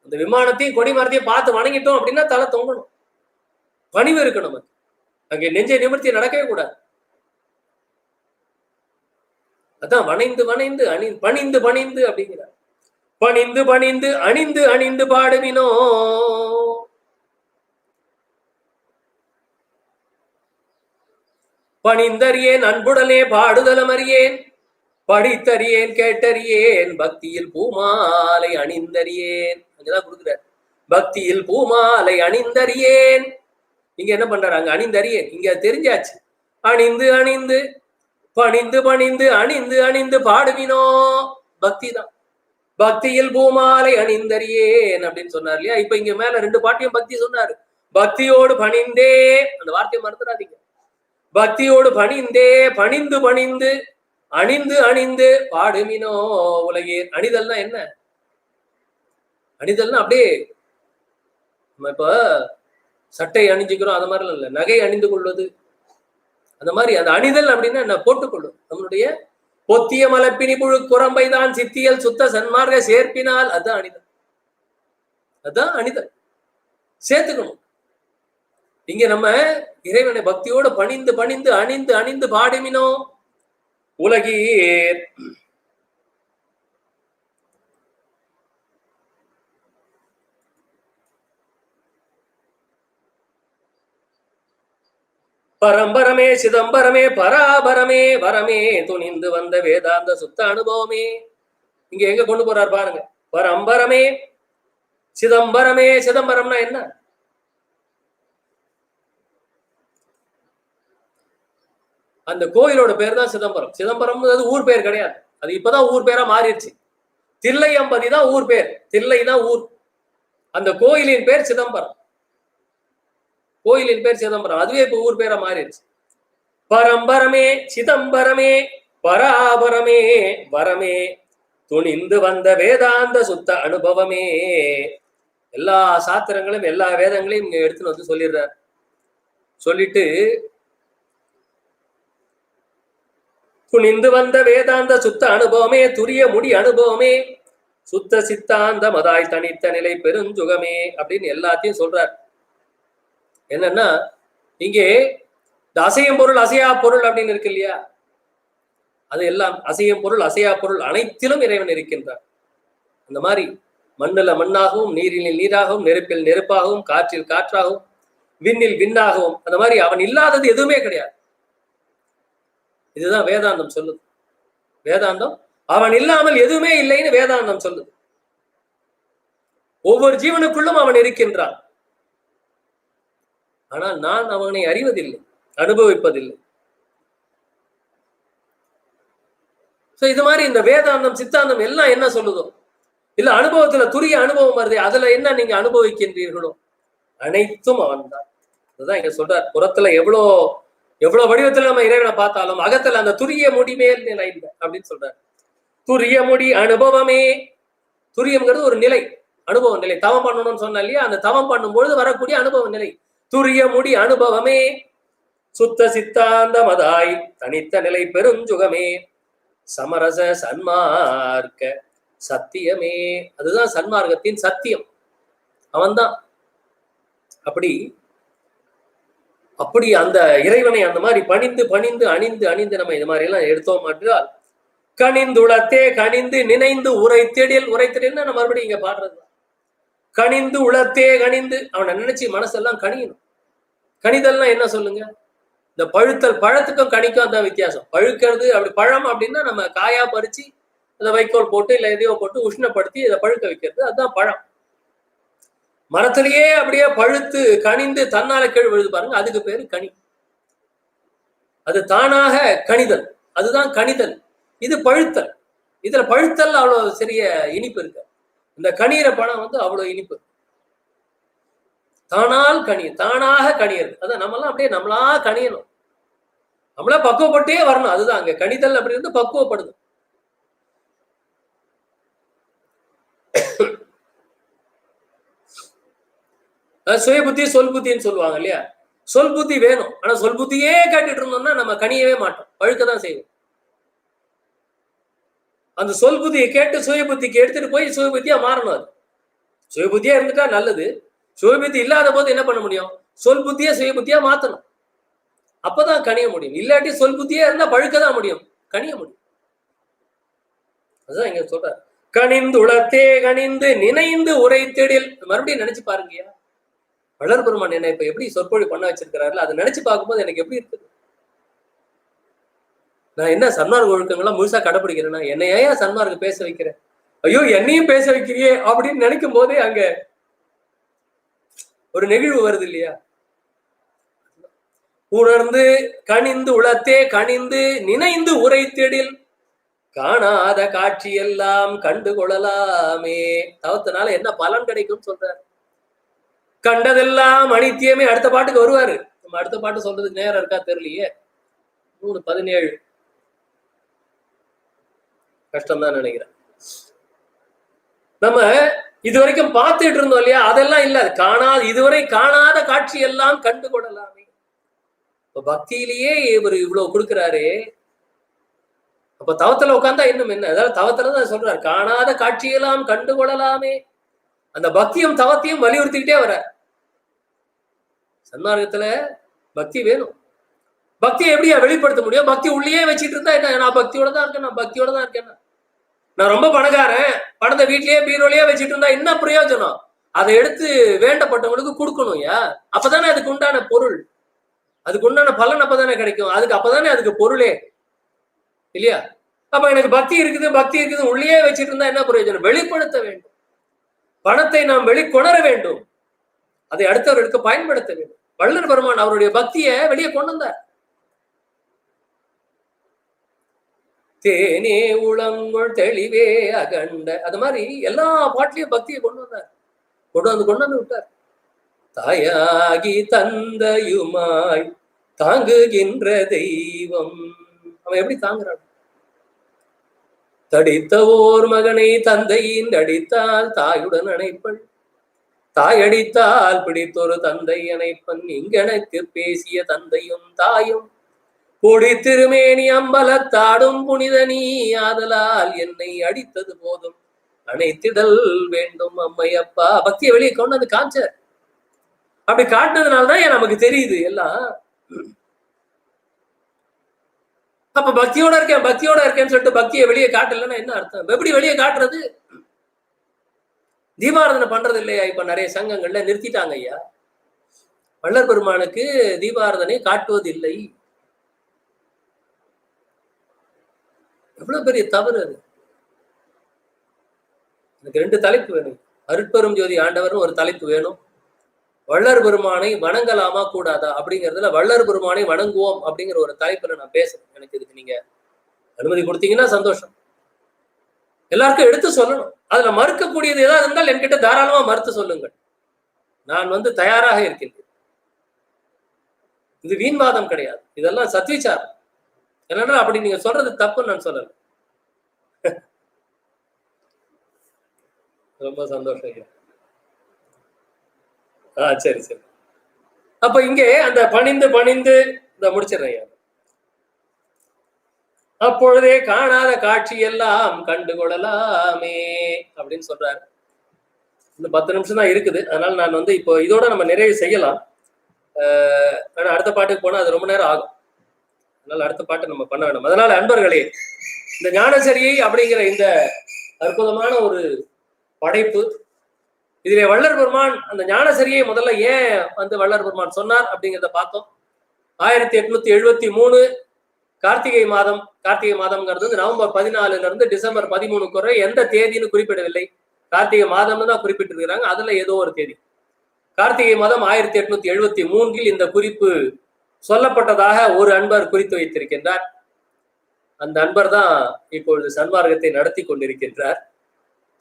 அந்த விமானத்தையும் கொடி மரத்தையும் பார்த்து வணங்கிட்டோம் அப்படின்னா தலை தொங்கணும். பணிவு இருக்கணும். அங்கே நெஞ்சை நிமிர்த்தி நடக்கவே கூடாது. அதான் வணைந்து வணைந்து பணிந்து பணிந்து அப்படிங்கிறார். பணிந்து பணிந்து அணிந்து அணிந்து பாடுவினோ பணிந்தறியேன் அன்புடனே பாடுதலம் அறியேன் படித்தறியேன் கேட்டறியேன் பக்தியில் பூமாலை அணிந்தறியேன். அங்கதான் கொடுக்குறார். பக்தியில் பூமாலை அணிந்தறியேன். இங்க என்ன பண்றாங்க? அணிந்தறியேன். இங்க தெரிஞ்சாச்சு. அணிந்து அணிந்து பணிந்து பணிந்து அணிந்து அணிந்து பாடுவினோ பக்தி தான். பக்தியில் பூமாலை அணிந்தறியேன் அப்படின்னு சொன்னார் இல்லையா? இப்ப இங்க மேல 2 பாட்டியும் பக்தி சொன்னாரு. பக்தியோடு பணிந்தே, அந்த வார்த்தையை மறந்துடாதீங்க. பக்தியோடு பணிந்தே, பணிந்து பணிந்து, அணிந்து அணிந்து பாடுமினோ உலகே. அணிதல்னா என்ன? அணிதல்னா அப்படியே நம்ம இப்ப சட்டை அணிஞ்சுக்கிறோம், அந்த மாதிரி இல்ல. நகை அணிந்து கொள்வது, அந்த மாதிரி. அந்த அணிதல் அப்படின்னா என்ன? போட்டுக்கொள்ளும். நம்மளுடைய பொத்திய மலப்பினி புழு குரம்பை தான் சித்தியல் சுத்த சன்மார்க்க சேர்ப்பினால், அதுதான் அணிதல். அதுதான் அணிதல், சேர்த்துக்கணும். இங்க நம்ம இறைவனை பக்தியோட பணிந்து பணிந்து அணிந்து அணிந்து பாடுமினோ உலகீர். பரம்பரமே சிதம்பரமே பராபரமே வரமே துணிந்து வந்த வேதாந்த சுத்த அனுபவமே. இங்க எங்க கொண்டு போறார் பாருங்க. பரம்பரமே சிதம்பரமே. சிதம்பரம்னா என்ன? அந்த கோயிலோட பேர் தான் சிதம்பரம். சிதம்பரம் ஊர் பேர் கிடையாது, அது இப்பதான் ஊர் பேரா மாறிடுச்சு. தில்லையம்பதி தான் ஊர் பேர், தில்லை தான் ஊர். அந்த கோயிலின் பேர் சிதம்பரம். கோயிலின் பேர் சிதம்பரம், அதுவே இப்ப ஊர் பேரா மாறிடுச்சு. பரம்பரமே சிதம்பரமே பராபரமே வரமே துணிந்து வந்த வேதாந்த சுத்த அனுபவமே. எல்லா சாத்திரங்களும் எல்லா வேதங்களையும் இங்க எடுத்துன்னு வந்து சொல்லிடுறார். சொல்லிட்டு துணிந்து வந்த வேதாந்த சுத்த அனுபவமே, துரிய முடி அனுபவமே, சுத்த சித்தாந்த மதாய் தனித்த நிலை பெருஞ்சுகமே அப்படின்னு எல்லாத்தையும் சொல்றார். என்னன்னா, இங்கே அசையும் பொருள் அசையா பொருள் அப்படின்னு இருக்கு இல்லையா? அது எல்லாம் அசையும் பொருள் அசையா பொருள் அனைத்திலும் இறைவன் இருக்கின்றார். அந்த மாதிரி மண்ணில் மண்ணாகவும், நீரில் நீராகவும், நெருப்பில் நெருப்பாகவும், காற்றில் காற்றாகவும், விண்ணில் விண்ணாகவும், அந்த மாதிரி அவன் இல்லாதது எதுவுமே கிடையாது. இதுதான் வேதாந்தம் சொல்லுது. வேதாந்தம் அவன் இல்லாமல் எதுவுமே இல்லைன்னு வேதாந்தம் சொல்லுது. ஒவ்வொரு ஜீவனுக்குள்ளும் அவன் இருக்கின்றான். ஆனால் நான் அவனை அறிவதில்லை, அனுபவிப்பதில்லை. இது மாதிரி இந்த வேதாந்தம் சித்தாந்தம் எல்லாம் என்ன சொல்லுதோ, இல்ல அனுபவத்துல துரிய அனுபவம் வருது, அதுல என்ன நீங்க அனுபவிக்கின்றீர்களோ அனைத்தும் அவன் தான். அதுதான் இங்க சொல்றார். புறத்துல எவ்வளவு வடிவத்துல நம்ம இறைவனை பார்த்தாலும் அகத்துல அந்த துரிய முடிமேல் நிலை இல்லை அப்படின்னு சொல்றாரு. துரிய முடி அனுபவமே. துரியம்ங்கிறது ஒரு நிலை, அனுபவ நிலை. தவம் பண்ணணும்னு சொன்ன இல்லையா? அந்த தவம் பண்ணும்பொழுது வரக்கூடிய அனுபவ நிலை துரிய முடி அனுபவமே, சுத்த சித்தாந்த மதாய் தனித்த நிலை பெருஞ்சுகமே, சமரச சன்மார்க்க சத்தியமே. அதுதான் சன்மார்க்கத்தின் சத்தியம், அவன்தான். அப்படி அந்த இறைவனை அந்த மாதிரி பணிந்து பணிந்து அணிந்து அணிந்து நம்ம இது மாதிரி எல்லாம் எடுத்தோம் என்றால், கணிந்துளத்தே கணிந்து நினைந்து உரைத்தெடில். உரைத்தெடில்னா நம்ம மறுபடியும் இங்க பாடுறது. கணிந்து உளத்தே கணிந்து, அவனை நினைச்சு மனசெல்லாம் கணியணும். கணிதல்னா என்ன சொல்லுங்க? இந்த பழுத்தல், பழத்துக்கும் கணிக்கும் அதான் வித்தியாசம். பழுக்கிறது அப்படி பழம் அப்படின்னா நம்ம காயா பறிச்சு அதை வைக்கோல் போட்டு இல்லை எதையோ போட்டு உஷ்ணப்படுத்தி இதை பழுக்க வைக்கிறது, அதுதான் பழம். மரத்திலேயே அப்படியே பழுத்து கணிந்து தன்னால கீழ் விழுது பாருங்க, அதுக்கு பேரு கனி. அது தானாக கணிதல், அதுதான் கணிதல். இது பழுத்தல். இதுல பழுத்தல் அவ்வளவு சரிய இனிப்பு இருக்கு. இந்த கனியிற பழம் அவ்வளவு இனிப்பு. தானால் தானாக கணியது. அதான் நம்மளாம் அப்படியே நம்மளா கணியணும், நம்மளா பக்குவப்பட்டே வரணும். அதுதான் அங்க கணிதல் அப்படி இருந்து பக்குவப்படுது. சுய புத்தி சொல் புத்தின்னு சொல்லுவாங்க இல்லையா? சொல் புத்தி வேணும், ஆனா சொல் புத்தியே கேட்டுட்டு இருந்தோம்னா நம்ம கணியவே மாட்டோம், பழுக்கதான் செய்வோம். அந்த சொல் புத்தியை கேட்டு சுய புத்திக்கு எடுத்துட்டு போய் சுய புத்தியா மாறணும். அது சுய புத்தியா இருந்துட்டா நல்லது. சுய புத்தி இல்லாத போது என்ன பண்ண முடியும்? சொல் புத்தியா சுய புத்தியா மாத்தணும், அப்பதான் கணிய முடியும். இல்லாட்டி சொல் புத்தியா இருந்தா பழுக்கதான் முடியும், கணிய முடியும். அதுதான் இங்க சொல்ற. கணிந்து உளத்தே கணிந்து நினைந்து உரைத்தெடில். மறுபடியும் நினைச்சு பாருங்கயா, வளர் பெருமான் என்ன இப்ப எப்படி சொற்பொழிவு பண்ண வச்சிருக்கிறாருல, அதை நினைச்சு பார்க்கும்போது எனக்கு எப்படி இருக்குது? நான் என்ன சன்மார்க்க ஒழுக்கங்கள்லாம் முழுசா கடைபிடிக்கிறேன்னா, என்னையா சன்மார்க்க பேச வைக்கிறேன், ஐயோ என்னையும் பேச வைக்கிறியே அப்படின்னு நினைக்கும் போதே அங்க ஒரு நெகிழ்வு வருது இல்லையா? உணர்ந்து கணிந்து உளத்தே கணிந்து நினைந்து உரைத்தெடில். காணாத காட்சி எல்லாம் கண்டு கொள்ளலாமே. தவத்தினால என்ன பலன் கிடைக்கும் சொல்றாரு. கண்டதெல்லாம் அனித்தியமே. அடுத்த பாட்டுக்கு வருவாரு. நம்ம அடுத்த பாட்டு சொல்றதுக்கு நேரம் இருக்கா தெரியலையே. 3:17 கஷ்டம் தான் நினைக்கிறேன். நம்ம இதுவரைக்கும் பார்த்துட்டு இருந்தோம் இல்லையா, அதெல்லாம் இல்ல. இதுவரை காணாத காட்சி எல்லாம் கண்டு கொள்ளலாமே. இப்ப பக்தியிலேயே இவர் இவ்வளவு கொடுக்கிறாரு. அப்ப தவத்துல உட்கார்ந்தா இன்னும் என்ன? அதாவது தவத்துலதான் சொல்றாரு, காணாத காட்சியெல்லாம் கண்டு கொள்ளலாமே. அந்த பக்தியும் தவத்தையும் வலியுறுத்திக்கிட்டே வர. சன்மார்க்கத்துல பக்தி வேணும். பக்தியை எப்படியா வெளிப்படுத்த முடியும்? பக்தி உள்ளே வச்சுட்டு இருந்தா என்ன? நான் பக்தியோட தான் இருக்கேன், நான் பக்தியோட தான் இருக்கேன், நான் ரொம்ப பணக்காரன், பணத்தை வீட்லயே பீரோலயே வச்சுட்டு இருந்தா என்ன பிரயோஜனம்? அதை எடுத்து வேண்டப்பட்டவங்களுக்கு கொடுக்கணும். அப்பதானே அதுக்கு உண்டான பொருள், அதுக்கு உண்டான பலன் அப்பதானே கிடைக்கும். அப்பதானே அதுக்கு பொருளே இல்லையா? அப்ப எனக்கு பக்தி இருக்குது உள்ளே வச்சுட்டு இருந்தா என்ன பிரயோஜனம்? வெளிப்படுத்த வேண்டும். பணத்தை நாம் வெளிக்கொணர வேண்டும். அதை அடுத்தவர்களுக்கு பயன்படுத்த வேண்டும். வள்ளல் பெருமான் அவருடைய பக்தியை வெளியே கொண்டு வந்தார். தேனே உளங்கொள் தெளிவே அகண்ட, அது மாதிரி எல்லா பாட்டிலையும் பக்தியை கொண்டு வந்தார். கொண்டு வந்து விட்டார். தாயாகி தந்தையுமாய் தாங்குகின்ற தெய்வம். அவன் எப்படி தாங்குறான்? தடித்த ஓர் மகனை தந்தையின் அடித்தால் தாயுடன் அணைப்பள், தாய் அடித்தால் பிடித்தொரு தந்தை அணைப்பன். இங்கெனக்கு பேசிய தந்தையும் தாயும் கொடி திருமேனி அம்பலத்தாடும் புனித நீ ஆதலால் என்னை அடித்தது போதும் அணைத்திடல் வேண்டும் அம்மையப்பா. பக்தியை வெளியே கொண்டு வந்து காமிச்சார். அப்படி காட்டினதுனால்தான் நமக்கு தெரியுது எல்லாம். அப்ப பக்தியோட இருக்கேன்னு சொல்லிட்டு பக்தியை வெளியே காட்டலன்னா என்ன அர்த்தம்? எப்படி வெளியே காட்டுறது? தீபாராதனை பண்றது இல்லையா? இப்ப நிறைய சங்கங்கள்ல நிறுத்திட்டாங்க ஐயா. வள்ளல் பெருமானுக்கு தீபாராதனை காட்டுவது இல்லை. எவ்வளவு பெரிய தவறு அது. எனக்கு 2 தலைப்பு வேணும். அருட்பெரும் ஜோதி ஆண்டவர்னு ஒரு தலைப்பு வேணும். வள்ளல் பெருமானை வணங்கலாமா கூடாதா அப்படிங்கிறதுல வள்ளல் பெருமானை வணங்குவோம் அப்படிங்கிற ஒரு தலைப்புல நான் பேசுறேன். எனக்கு இதுக்கு நீங்க அனுமதி கொடுத்தீங்கன்னா சந்தோஷம். எல்லாருக்கும் எடுத்து சொல்லணும். அதுல மறுக்கக்கூடியது ஏதாவது இருந்தால் என்கிட்ட தாராளமா மறுத்து சொல்லுங்கள். நான் தயாராக இருக்கின்றேன். இது வீண்வாதம் கிடையாது, இதெல்லாம் சத்விச்சாரம். என்னன்னா அப்படி நீங்க சொல்றது தப்புன்னு நான் சொல்லல. ரொம்ப சந்தோஷம். சரி. அப்ப இங்கே அந்த பணிந்து இந்த முடிச்சிடுறேன். அப்பொழுதே காணாத காட்சி எல்லாம் கண்டுகொள்ளலாமே அப்படின்னு சொல்றாரு. இன்னும் 10 நிமிஷம் தான் இருக்குது. அதனால நான் இப்போ இதோட நம்ம நிறைவு செய்யலாம். ஆனா அடுத்த பாட்டுக்கு போனா அது ரொம்ப நேரம் ஆகும். அதனால அடுத்த பாட்டு நம்ம பண்ண வேணும். அதனால அன்பர்களே, இந்த ஞானசரியை அப்படிங்கிற இந்த அற்புதமான ஒரு படைப்பு, இதிலே வள்ளல் பெருமான் அந்த ஞானசரியை முதல்ல ஏன் வள்ளல் பெருமான் சொன்னார் அப்படிங்கிறத பார்த்தோம். 1873 கார்த்திகை மாதம்ங்கிறது நவம்பர் 14 இருந்து டிசம்பர் 13 வரை எந்த தேதின்னு குறிப்பிடவில்லை. கார்த்திகை மாதம்னு தான் குறிப்பிட்டிருக்கிறாங்க. அதுல ஏதோ ஒரு தேதி. கார்த்திகை மாதம் 1873 இந்த குறிப்பு சொல்லப்பட்டதாக ஒரு அன்பர் குறித்து வைத்திருக்கின்றார். அந்த அன்பர் தான் இப்பொழுது சன்மார்க்கத்தை நடத்தி கொண்டிருக்கின்றார்.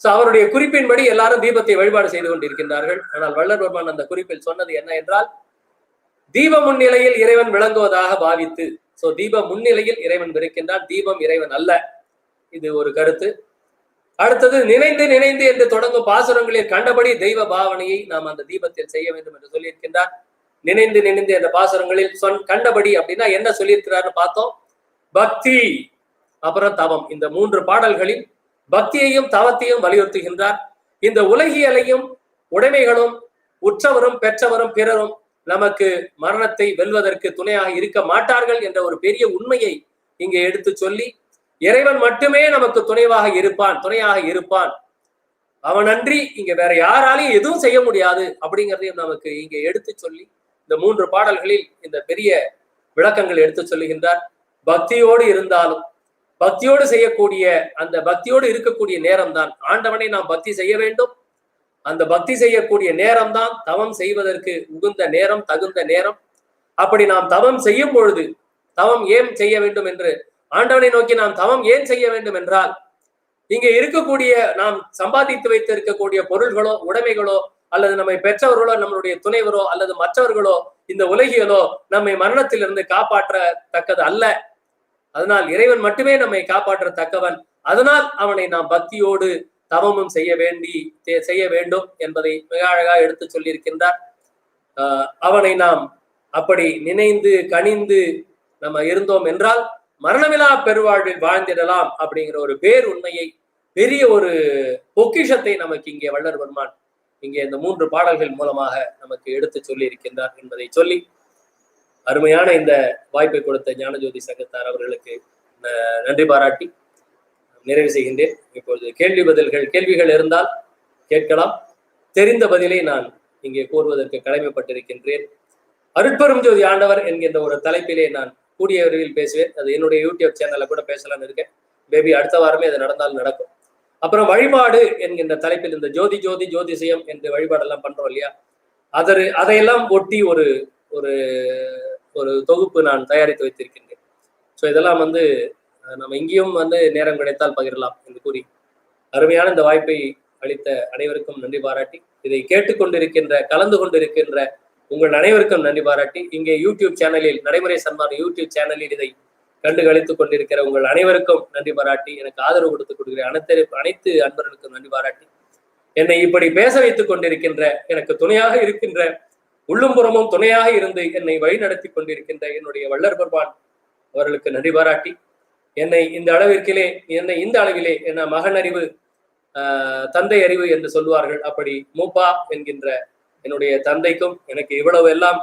அவருடைய குறிப்பின்படி எல்லாரும் தீபத்தை வழிபாடு செய்து கொண்டிருக்கின்றார்கள். ஆனால் வள்ளல் பெருமான் அந்த குறிப்பில் சொன்னது என்ன என்றால், தீப முன்னிலையில் இறைவன் விளங்குவதாக பாவித்து. தீப முன்னிலையில் இறைவன் இருக்கின்றான், தீபம் இறைவன் அல்ல. இது ஒரு கருத்து. அடுத்தது நினைந்து என்று தொடங்கும் பாசுரங்களில் கண்டபடி தெய்வ பாவனையை நாம் அந்த தீபத்தில் செய்ய வேண்டும் என்று சொல்லியிருக்கின்றார். நினைந்து அந்த பாசுரங்களில் கண்டபடி அப்படின்னா என்ன சொல்லியிருக்கிறார்னு பார்த்தோம். பக்தி அப்புறம் தவம், இந்த 3 பாடல்களில் பக்தியையும் தவத்தையும் வலியுறுத்துகின்றார். இந்த உலகியலையும் உடைமைகளும் உற்றவரும் பெற்றவரும் பிறரும் நமக்கு மரணத்தை வெல்வதற்கு துணையாக இருக்க மாட்டார்கள் என்ற ஒரு பெரிய உண்மையை இங்கே எடுத்து சொல்லி, இறைவன் மட்டுமே நமக்கு துணையாக இருப்பான், அவனன்றி இங்க வேற யாராலையும் எதுவும் செய்ய முடியாது அப்படிங்கிறதையும் நமக்கு இங்கே எடுத்து சொல்லி இந்த 3 பாடல்களில் இந்த பெரிய விளக்கங்கள் எடுத்து சொல்லுகின்றார். பக்தியோடு இருந்தாலும் பக்தியோடு செய்யக்கூடிய அந்த பக்தியோடு இருக்கக்கூடிய நேரம் தான் ஆண்டவனை நாம் பக்தி செய்ய வேண்டும். அந்த பக்தி செய்யக்கூடிய நேரம் தான் தவம் செய்வதற்கு உகுந்த நேரம், தகுந்த நேரம். அப்படி நாம் தவம் செய்யும் பொழுது, தவம் ஏன் செய்ய வேண்டும் என்று ஆண்டவனை நோக்கி நாம் தவம் ஏன் செய்ய வேண்டும் என்றால், இங்கே இருக்கக்கூடிய நாம் சம்பாதித்து வைத்து இருக்கக்கூடிய பொருள்களோ உடைமைகளோ அல்லது நம்மை பெற்றவர்களோ நம்மளுடைய துணைவரோ அல்லது மற்றவர்களோ இந்த உலகியலோ நம்மை மரணத்திலிருந்து காப்பாற்றத்தக்கது அல்ல. அதனால் இறைவன் மட்டுமே நம்மை காப்பாற்றத்தக்கவன். அதனால் அவனை நாம் பக்தியோடு தவமும் செய்ய வேண்டும் என்பதை மிக அழகாக எடுத்து சொல்லியிருக்கின்றார். அவனை நாம் அப்படி நினைந்து கனிந்து நம்ம இருந்தோம் என்றால் மரணமில்லா பெருவாழ்வில் வாழ்ந்திடலாம் அப்படிங்கிற ஒரு பேர் உண்மையை, பெரிய ஒரு பொக்கிஷத்தை நமக்கு இங்கே வள்ளல் பெருமான் இங்கே இந்த 3 பாடல்கள் மூலமாக நமக்கு எடுத்து சொல்லி இருக்கின்றார் என்பதை சொல்லி, அருமையான இந்த வாய்ப்பை கொடுத்த ஞானஜோதி சங்கத்தார் அவர்களுக்கு நன்றி பாராட்டி நிறைவு செய்கின்றேன். இப்பொழுது கேள்விகள் இருந்தால் கேட்கலாம். தெரிந்த பதிலை நான் இங்கே கூறுவதற்கு கடமைப்பட்டிருக்கின்றேன். அருட்பெரும் ஜோதி ஆண்டவர் என்கின்ற ஒரு தலைப்பிலே நான் கூடிய விரைவில் பேசுவேன். அது என்னுடைய யூடியூப் சேனல்ல கூட பேசலாம்னு இருக்கேன். பேபி அடுத்த வாரமே அது நடந்தாலும் நடக்கும். அப்புறம் வழிபாடு என்கின்ற தலைப்பில் இந்த ஜோதிஷயம் என்று வழிபாடெல்லாம் பண்றோம் இல்லையா, அதையெல்லாம் ஒட்டி ஒரு ஒரு தொகுப்பு நான் தயாரித்து வைத்திருக்கின்றேன். ஸோ இதெல்லாம் நம்ம இங்கேயும் நேரம் கிடைத்தால் பகிரலாம் என்று கூறி, அருமையான இந்த வாய்ப்பை அளித்த அனைவருக்கும் நன்றி பாராட்டி, இதை கேட்டுக்கொண்டிருக்கின்ற கலந்து கொண்டிருக்கின்ற உங்கள் அனைவருக்கும் நன்றி பாராட்டி, இங்கே யூடியூப் சேனலில் நடைமுறை சன்மார்க்க யூடியூப் சேனலில் இதை கண்டு கழித்துக் கொண்டிருக்கிற உங்கள் அனைவருக்கும் நன்றி பாராட்டி, எனக்கு ஆதரவு கொடுத்து கொடுக்கிற அனைத்து அன்பர்களுக்கும் நன்றி பாராட்டி, என்னை இப்படி பேச வைத்துக் கொண்டிருக்கின்ற, எனக்கு துணையாக இருக்கின்ற, உள்ளும் புறமும் துணையாக இருந்து என்னை வழி நடத்தி கொண்டிருக்கின்ற என்னுடைய வள்ளல் பெருமான் அவர்களுக்கு நன்றி பாராட்டி, என்னை இந்த அளவிலே என்ன மகன் அறிவு தந்தை அறிவு என்று சொல்வார்கள், அப்படி மூப்பா என்கின்ற என்னுடைய தந்தைக்கும் எனக்கு இவ்வளவு எல்லாம்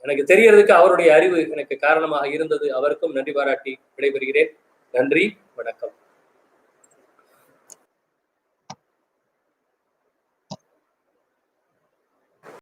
எனக்கு தெரியறதுக்கு அவருடைய அறிவு எனக்கு காரணமாக இருந்தது. அவருக்கும் நன்றி பாராட்டி விடைபெறுகிறேன். நன்றி, வணக்கம்.